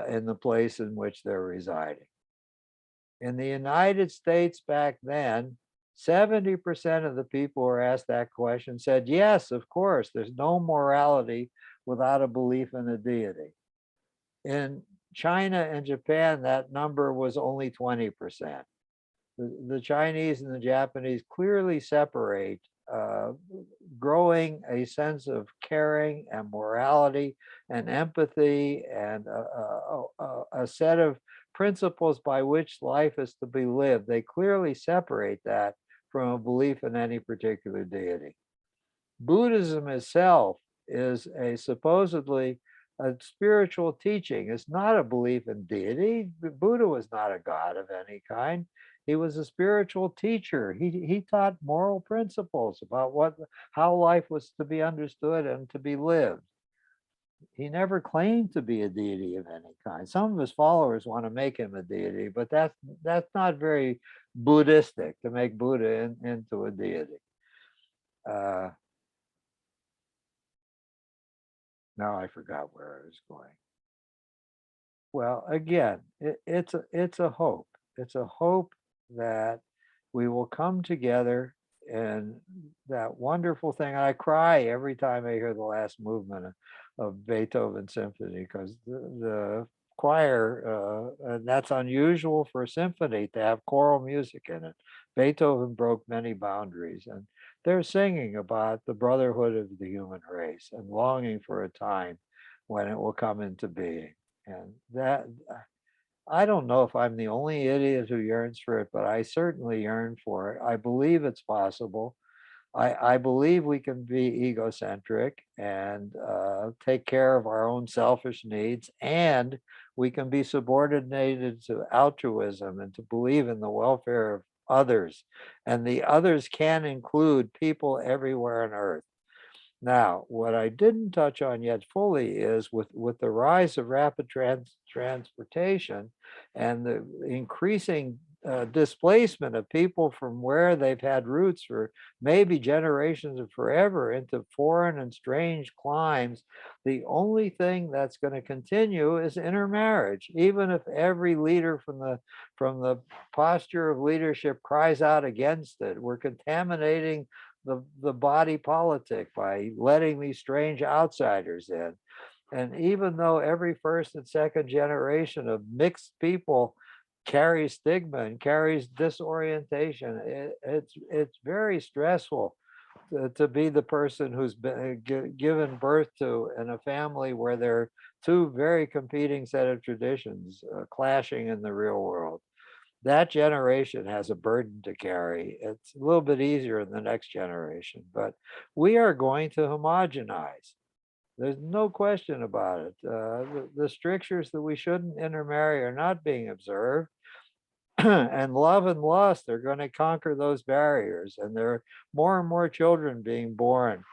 in the place in which they're residing? In the United States back then, 70% of the people who were asked that question said, yes, of course, there's no morality without a belief in a deity. In China and Japan, that number was only 20%. The Chinese and the Japanese clearly separate growing a sense of caring and morality and empathy and a set of principles by which life is to be lived. They clearly separate that from a belief in any particular deity. Buddhism itself is a supposedly a spiritual teaching. It's not a belief in deity. Buddha was not a god of any kind. He was a spiritual teacher. He taught moral principles about how life was to be understood and to be lived. He never claimed to be a deity of any kind. Some of his followers want to make him a deity, but that's not very Buddhistic to make Buddha into a deity. Uh, Now I forgot where I was going. Well, again, it's a hope. It's a hope that we will come together and that wonderful thing. I cry every time I hear the last movement of Beethoven Symphony because the choir, and that's unusual for a symphony to have choral music in it. Beethoven broke many boundaries, and they're singing about the brotherhood of the human race and longing for a time when it will come into being. And that, I don't know if I'm the only idiot who yearns for it, but I certainly yearn for it. I believe it's possible. I believe we can be egocentric and take care of our own selfish needs, and we can be subordinated to altruism and to believe in the welfare of others. And the others can include people everywhere on earth. Now, what I didn't touch on yet fully is with the rise of rapid transportation and the increasing displacement of people from where they've had roots for maybe generations or forever into foreign and strange climes, the only thing that's going to continue is intermarriage. Even if every leader from the posture of leadership cries out against it, we're contaminating the body politic by letting these strange outsiders in. And even though every first and second generation of mixed people carries stigma and carries disorientation, it's very stressful to be the person who's been given birth to in a family where there are two very competing set of traditions clashing in the real world. That generation has a burden to carry. It's a little bit easier in the next generation, but we are going to homogenize. There's no question about it. The strictures that we shouldn't intermarry are not being observed. And love and lust are going to conquer those barriers. And there are more and more children being born.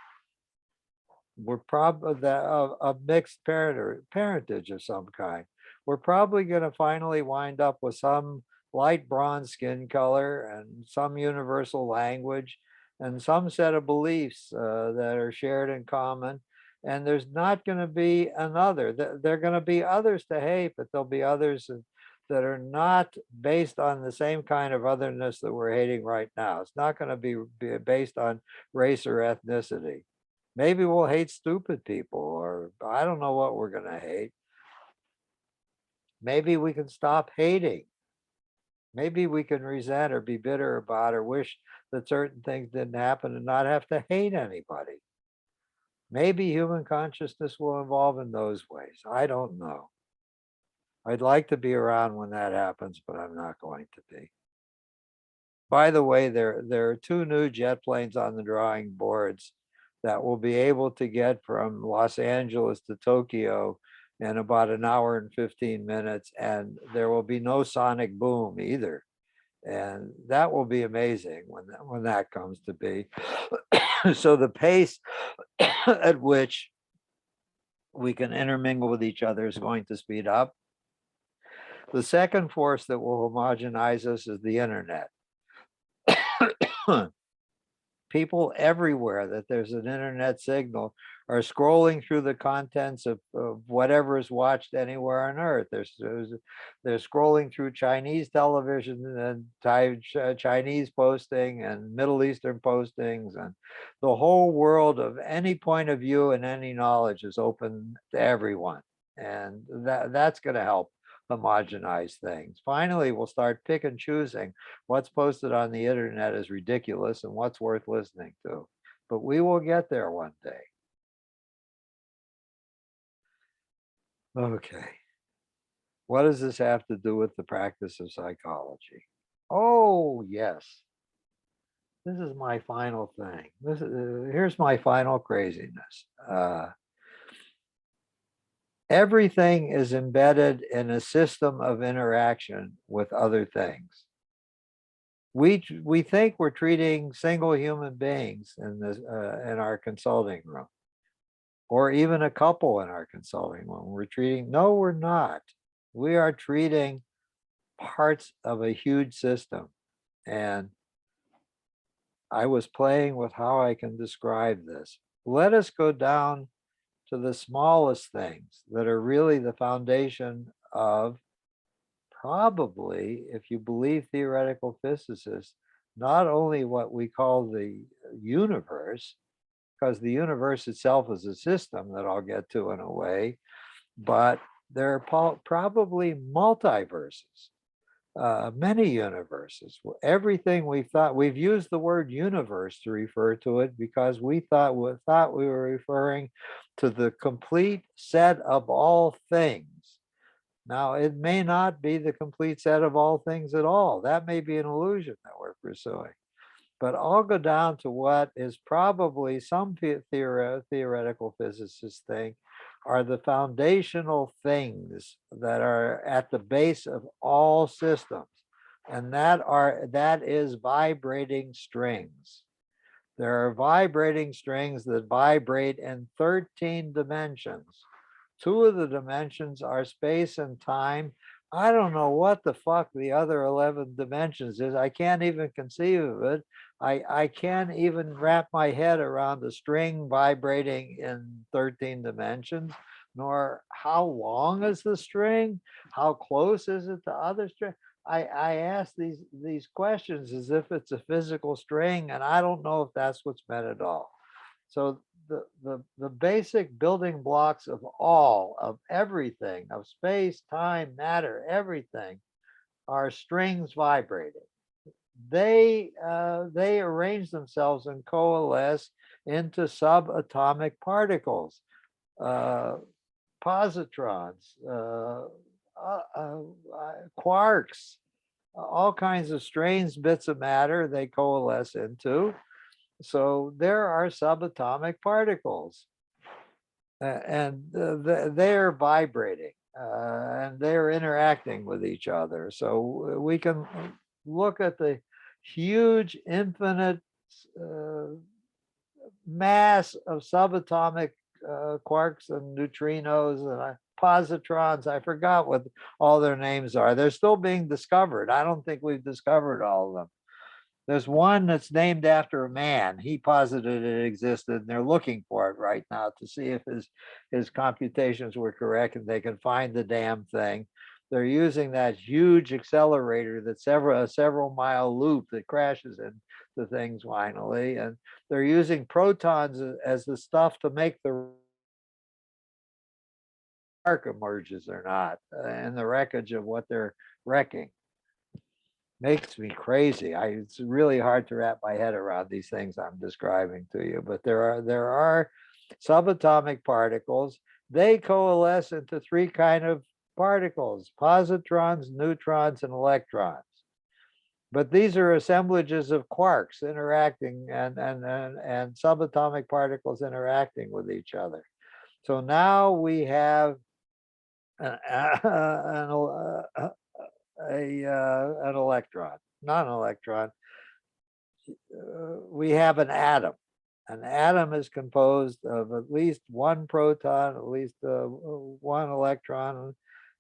We're probably that of mixed parentage of some kind. We're probably going to finally wind up with some light bronze skin color and some universal language and some set of beliefs that are shared in common. And there's not going to be another. There are going to be others to hate, but there'll be others that are not based on the same kind of otherness that we're hating right now. It's not going to be based on race or ethnicity. Maybe we'll hate stupid people, or I don't know what we're going to hate. Maybe we can stop hating. Maybe we can resent or be bitter about or wish that certain things didn't happen and not have to hate anybody. Maybe human consciousness will evolve in those ways. I don't know. I'd like to be around when that happens, but I'm not going to be. By the way, there are two new jet planes on the drawing boards that will be able to get from Los Angeles to Tokyo in about an hour and 15 minutes, and there will be no sonic boom either. And that will be amazing when that comes to be. So the pace at which we can intermingle with each other is going to speed up. The second force that will homogenize us is the internet. People everywhere that there's an internet signal are scrolling through the contents of whatever is watched anywhere on earth. They're scrolling through Chinese television and Chinese posting and Middle Eastern postings, and the whole world of any point of view and any knowledge is open to everyone. And that's going to help homogenize things. Finally, we'll start pick and choosing what's posted on the internet is ridiculous and what's worth listening to. But we will get there one day. Okay. What does this have to do with the practice of psychology? Oh, yes. This is my final thing. Here's my final craziness. Everything is embedded in a system of interaction with other things. We think we're treating single human beings in our consulting room, or even a couple in our consulting room. No, we're not. We are treating parts of a huge system. And I was playing with how I can describe this. Let us go down to the smallest things that are really the foundation of, probably, if you believe theoretical physicists, not only what we call the universe, because the universe itself is a system that I'll get to in a way, but there are probably multiverses, many universes. Everything we've used the word universe to refer to it because we thought we were referring to the complete set of all things. Now, it may not be the complete set of all things at all. That may be an illusion that we're pursuing. But I'll go down to what is probably some theoretical physicists think are the foundational things that are at the base of all systems. And that is vibrating strings. There are vibrating strings that vibrate in 13 dimensions. Two of the dimensions are space and time, I don't know what the fuck the other 11 dimensions is. I can't even conceive of it. I can't even wrap my head around a string vibrating in 13 dimensions, nor how long is the string? How close is it to other string? I ask these questions as if it's a physical string, and I don't know if that's what's meant at all. So the basic building blocks of all, of everything, of space, time, matter, everything, are strings vibrating. They arrange themselves and coalesce into subatomic particles, uh, positrons, quarks, all kinds of strange bits of matter they coalesce into. So there are subatomic particles, and they're vibrating, and they're interacting with each other. So we can look at the huge infinite uh, mass of subatomic quarks and neutrinos and positrons. I forgot what all their names are. They're still being discovered. I don't think we've discovered all of them. There's one that's named after a man. He posited it existed, and they're looking for it right now to see if his computations were correct, and they can find the damn thing. They're using that huge accelerator that's a several mile loop that crashes into things finally, and they're using protons as the stuff to make the arc emerges or not, and the wreckage of what they're wrecking. Makes me crazy. It's really hard to wrap my head around these things I'm describing to you, but there are subatomic particles. They coalesce into three kind of particles: positrons, neutrons, and electrons. But these are assemblages of quarks interacting and subatomic particles interacting with each other. So now we have an, an electron, not an electron. We have an atom. An atom is composed of at least one proton, at least one electron,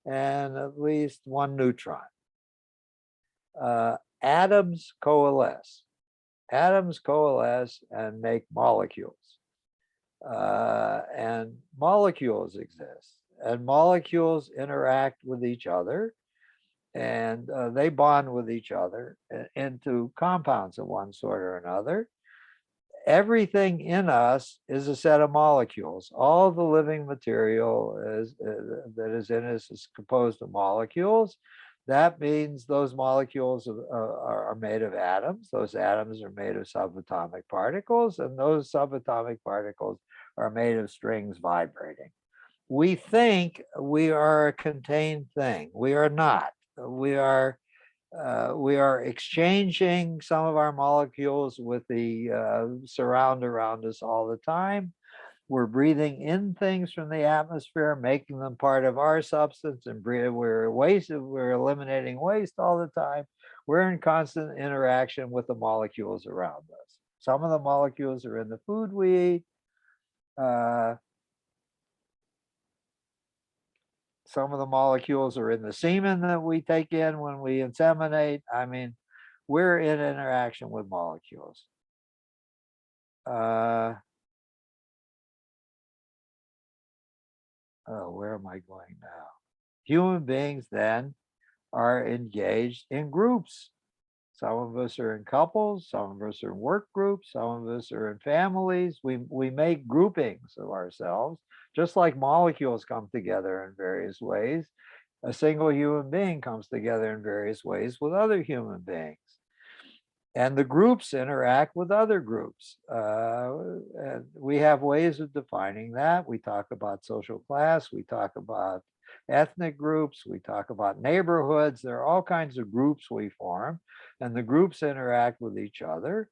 and at least one neutron. Atoms coalesce. Atoms coalesce and make molecules. And molecules exist. And molecules interact with each other, and they bond with each other into compounds of one sort or another. Everything in us is a set of molecules. All the living material that is in us is composed of molecules. That means those molecules are made of atoms. Those atoms are made of subatomic particles, and those subatomic particles are made of strings vibrating. We think we are a contained thing. We are not. We are exchanging some of our molecules with the surround around us all the time. We're breathing in things from the atmosphere, making them part of our substance, and we're eliminating waste all the time. We're in constant interaction with the molecules around us. Some of the molecules are in the food we eat. Some of the molecules are in the semen that we take in when we inseminate. I mean, we're in interaction with molecules. Oh, where am I going now? Human beings then are engaged in groups. Some of us are in couples, some of us are in work groups, some of us are in families. We make groupings of ourselves, just like molecules come together in various ways. A single human being comes together in various ways with other human beings. And the groups interact with other groups. And we have ways of defining that. We talk about social class, we talk about ethnic groups, we talk about neighborhoods. There are all kinds of groups we form, and the groups interact with each other.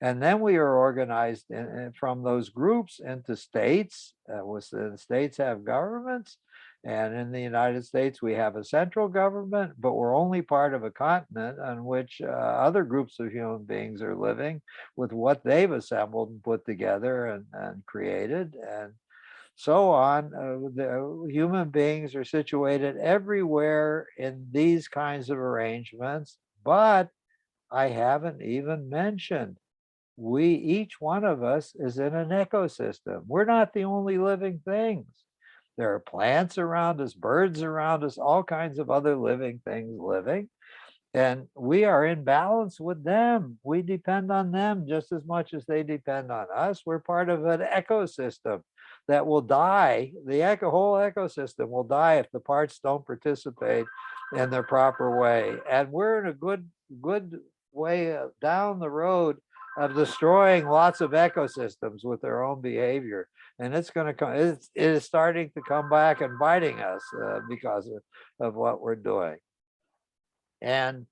And then we are organized from those groups into states. The states have governments. And in the United States, we have a central government, but we're only part of a continent on which other groups of human beings are living with what they've assembled and put together and created. And so on. The human beings are situated everywhere in these kinds of arrangements, but I haven't even mentioned each one of us is in an ecosystem. We're not the only living things. There are plants around us, birds around us, all kinds of other living things living. And we are in balance with them. We depend on them just as much as they depend on us. We're part of an ecosystem that will die. The whole ecosystem will die if the parts don't participate in their proper way. And we're in a good way down the road of destroying lots of ecosystems with their own behavior. And it's going to come, it is starting to come back and biting us because of what we're doing. And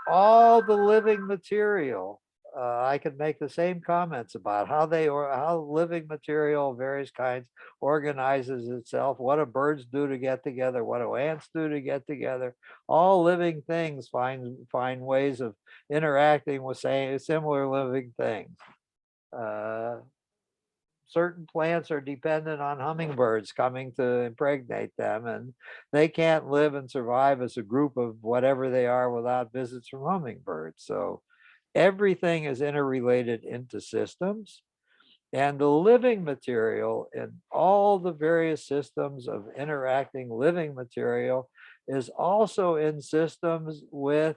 all the living material, I could make the same comments about how living material of various kinds organizes itself, what do birds do to get together, what do ants do to get together. All living things find ways of interacting with similar living things. Certain plants are dependent on hummingbirds coming to impregnate them, and they can't live and survive as a group of whatever they are without visits from hummingbirds. So everything is interrelated into systems, and the living material in all the various systems of interacting living material is also in systems with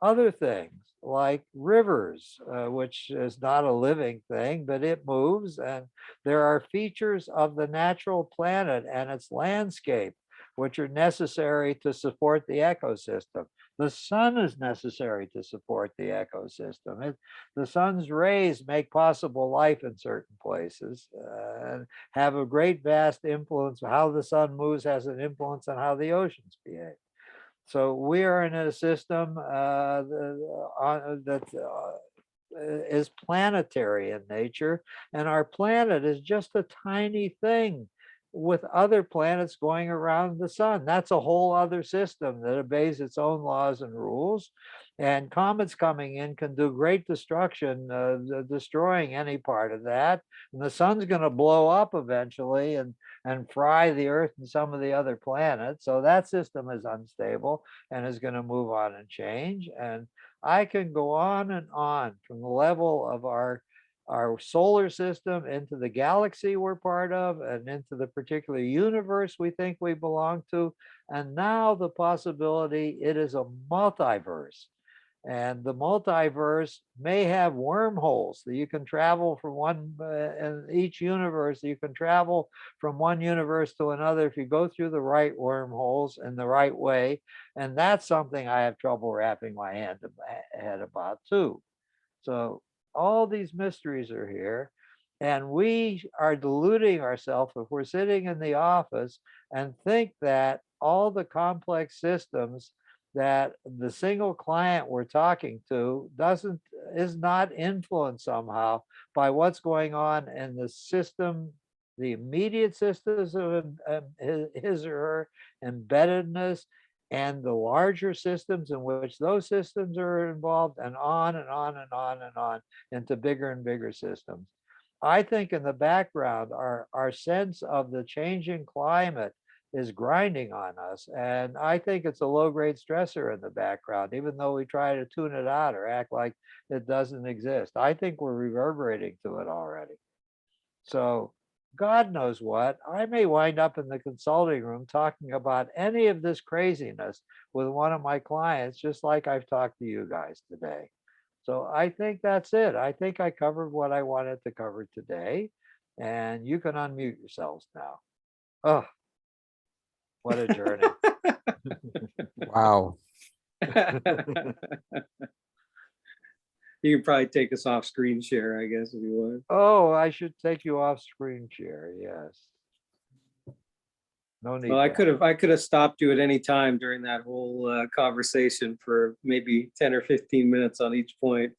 other things like rivers, which is not a living thing, but it moves. And there are features of the natural planet and its landscape, which are necessary to support the ecosystem. The sun is necessary to support the ecosystem. The sun's rays make possible life in certain places and have a great vast influence. How the sun moves has an influence on how the oceans behave. So we are in a system that is planetary in nature, and our planet is just a tiny thing with other planets going around the sun. That's a whole other system that obeys its own laws and rules. And comets coming in can do great destruction, destroying any part of that. And the sun's going to blow up eventually and fry the Earth and some of the other planets. So that system is unstable and is going to move on and change. And I can go on and on from the level of our solar system into the galaxy we're part of and into the particular universe we think we belong to. And now the possibility it is a multiverse. And the multiverse may have wormholes that you can travel from in each universe, you can travel from one universe to another if you go through the right wormholes in the right way. And that's something I have trouble wrapping my head about too. So all these mysteries are here. And we are deluding ourselves if we're sitting in the office and think that all the complex systems that the single client we're talking to is not influenced somehow by what's going on in the system, the immediate systems of his or her embeddedness, and the larger systems in which those systems are involved, and on and on and on and on into bigger and bigger systems. I think in the background, our sense of the changing climate is grinding on us. And I think it's a low-grade stressor in the background, even though we try to tune it out or act like it doesn't exist. I think we're reverberating to it already. So God knows what, I may wind up in the consulting room talking about any of this craziness with one of my clients, just like I've talked to you guys today. So I think that's it. I think I covered what I wanted to cover today, and you can unmute yourselves now. Oh, what a journey. Wow. You can probably take us off screen share, I guess, if you want. Oh, I should take you off screen share. Yes. No need. Well, I could have stopped you at any time during that whole conversation for maybe 10 or 15 minutes on each point.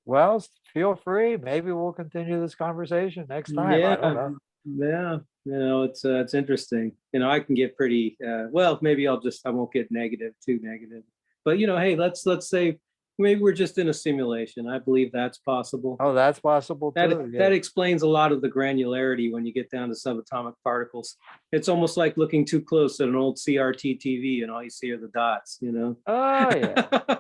Well, feel free. Maybe we'll continue this conversation next time. Yeah, I don't know. yeah. It's interesting. I can get pretty well. Maybe I won't get too negative. But hey, let's say maybe we're just in a simulation. I believe that's possible. Oh, that's possible too. That Yeah. explains a lot of the granularity when you get down to subatomic particles. It's almost like looking too close at an old CRT TV and all you see are the dots, you know? Oh, yeah.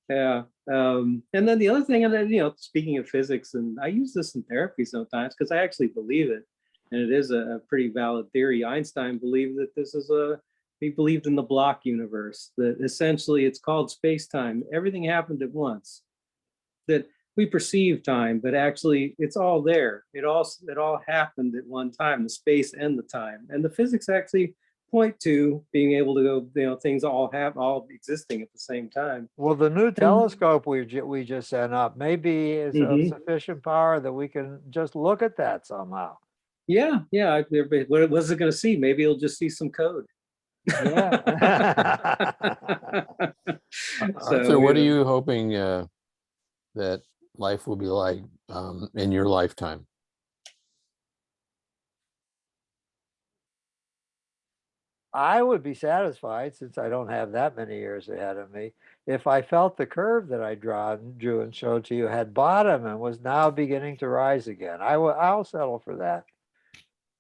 Yeah. And then the other thing, and then, you know, speaking of physics, and I use this in therapy sometimes because I actually believe it. And it is a pretty valid theory. Einstein believed that he believed in the block universe, that essentially it's called space-time. Everything happened at once. That we perceive time, but actually it's all there. It all happened at one time, the space and the time. And the physics actually point to being able to go, you know, things all existing at the same time. Well, the new telescope we just sent up maybe is of sufficient power that we can just look at that somehow. Yeah. What was it going to see? Maybe it'll just see some code. Yeah. So what are you hoping that life will be like in your lifetime? I would be satisfied, since I don't have that many years ahead of me, if I felt the curve that I drew and showed to you had bottom and was now beginning to rise again. I'll settle for that.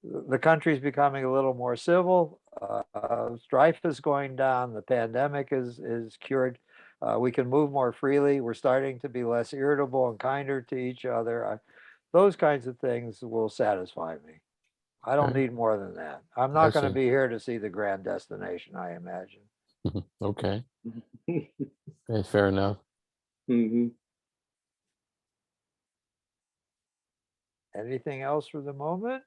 The country's becoming a little more civil. Strife is going down. The pandemic is cured. We can move more freely. We're starting to be less irritable and kinder to each other. Those kinds of things will satisfy me. I don't need more than that. I'm not going to be here to see the grand destination, I imagine. Okay. Okay, fair enough. Anything else for the moment?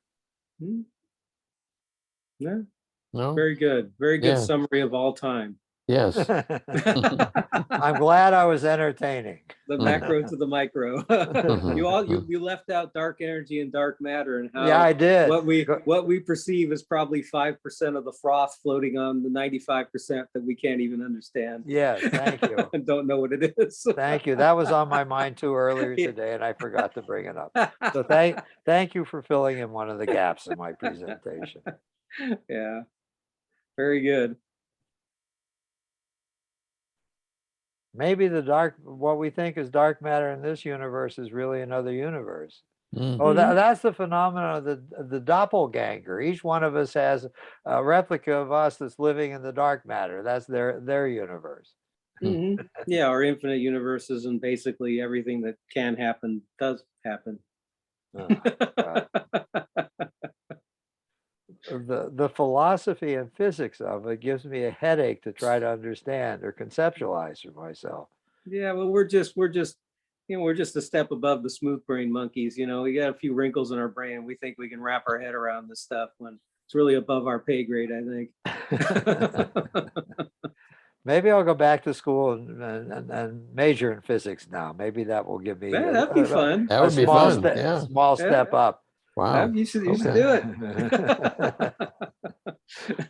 Yeah. No? Very good. Very good summary of all time. Yes. I'm glad I was entertaining. The macro to the micro. You left out dark energy and dark matter, and how I did. What we perceive is probably 5% of the froth floating on the 95% that we can't even understand. Yes, thank you. And don't know what it is. Thank you. That was on my mind too earlier today, and I forgot to bring it up. So thank you for filling in one of the gaps in my presentation. Yeah. Very good. Maybe what we think is dark matter in this universe is really another universe. Oh, that's the phenomenon of the doppelganger. Each one of us has a replica of us that's living in the dark matter. That's their universe. Yeah, our infinite universes, and basically everything that can happen does happen. The philosophy and physics of it gives me a headache to try to understand or conceptualize for myself. Yeah, well, we're just a step above the smooth brain monkeys. You know, we got a few wrinkles in our brain. We think we can wrap our head around this stuff when it's really above our pay grade, I think. Maybe I'll go back to school and major in physics now. Maybe that will give me that'd be fun. That would be fun. Small step up. Wow. You should do it.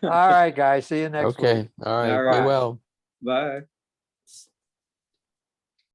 All right, guys. See you next week. Okay. All right. Be well. Bye.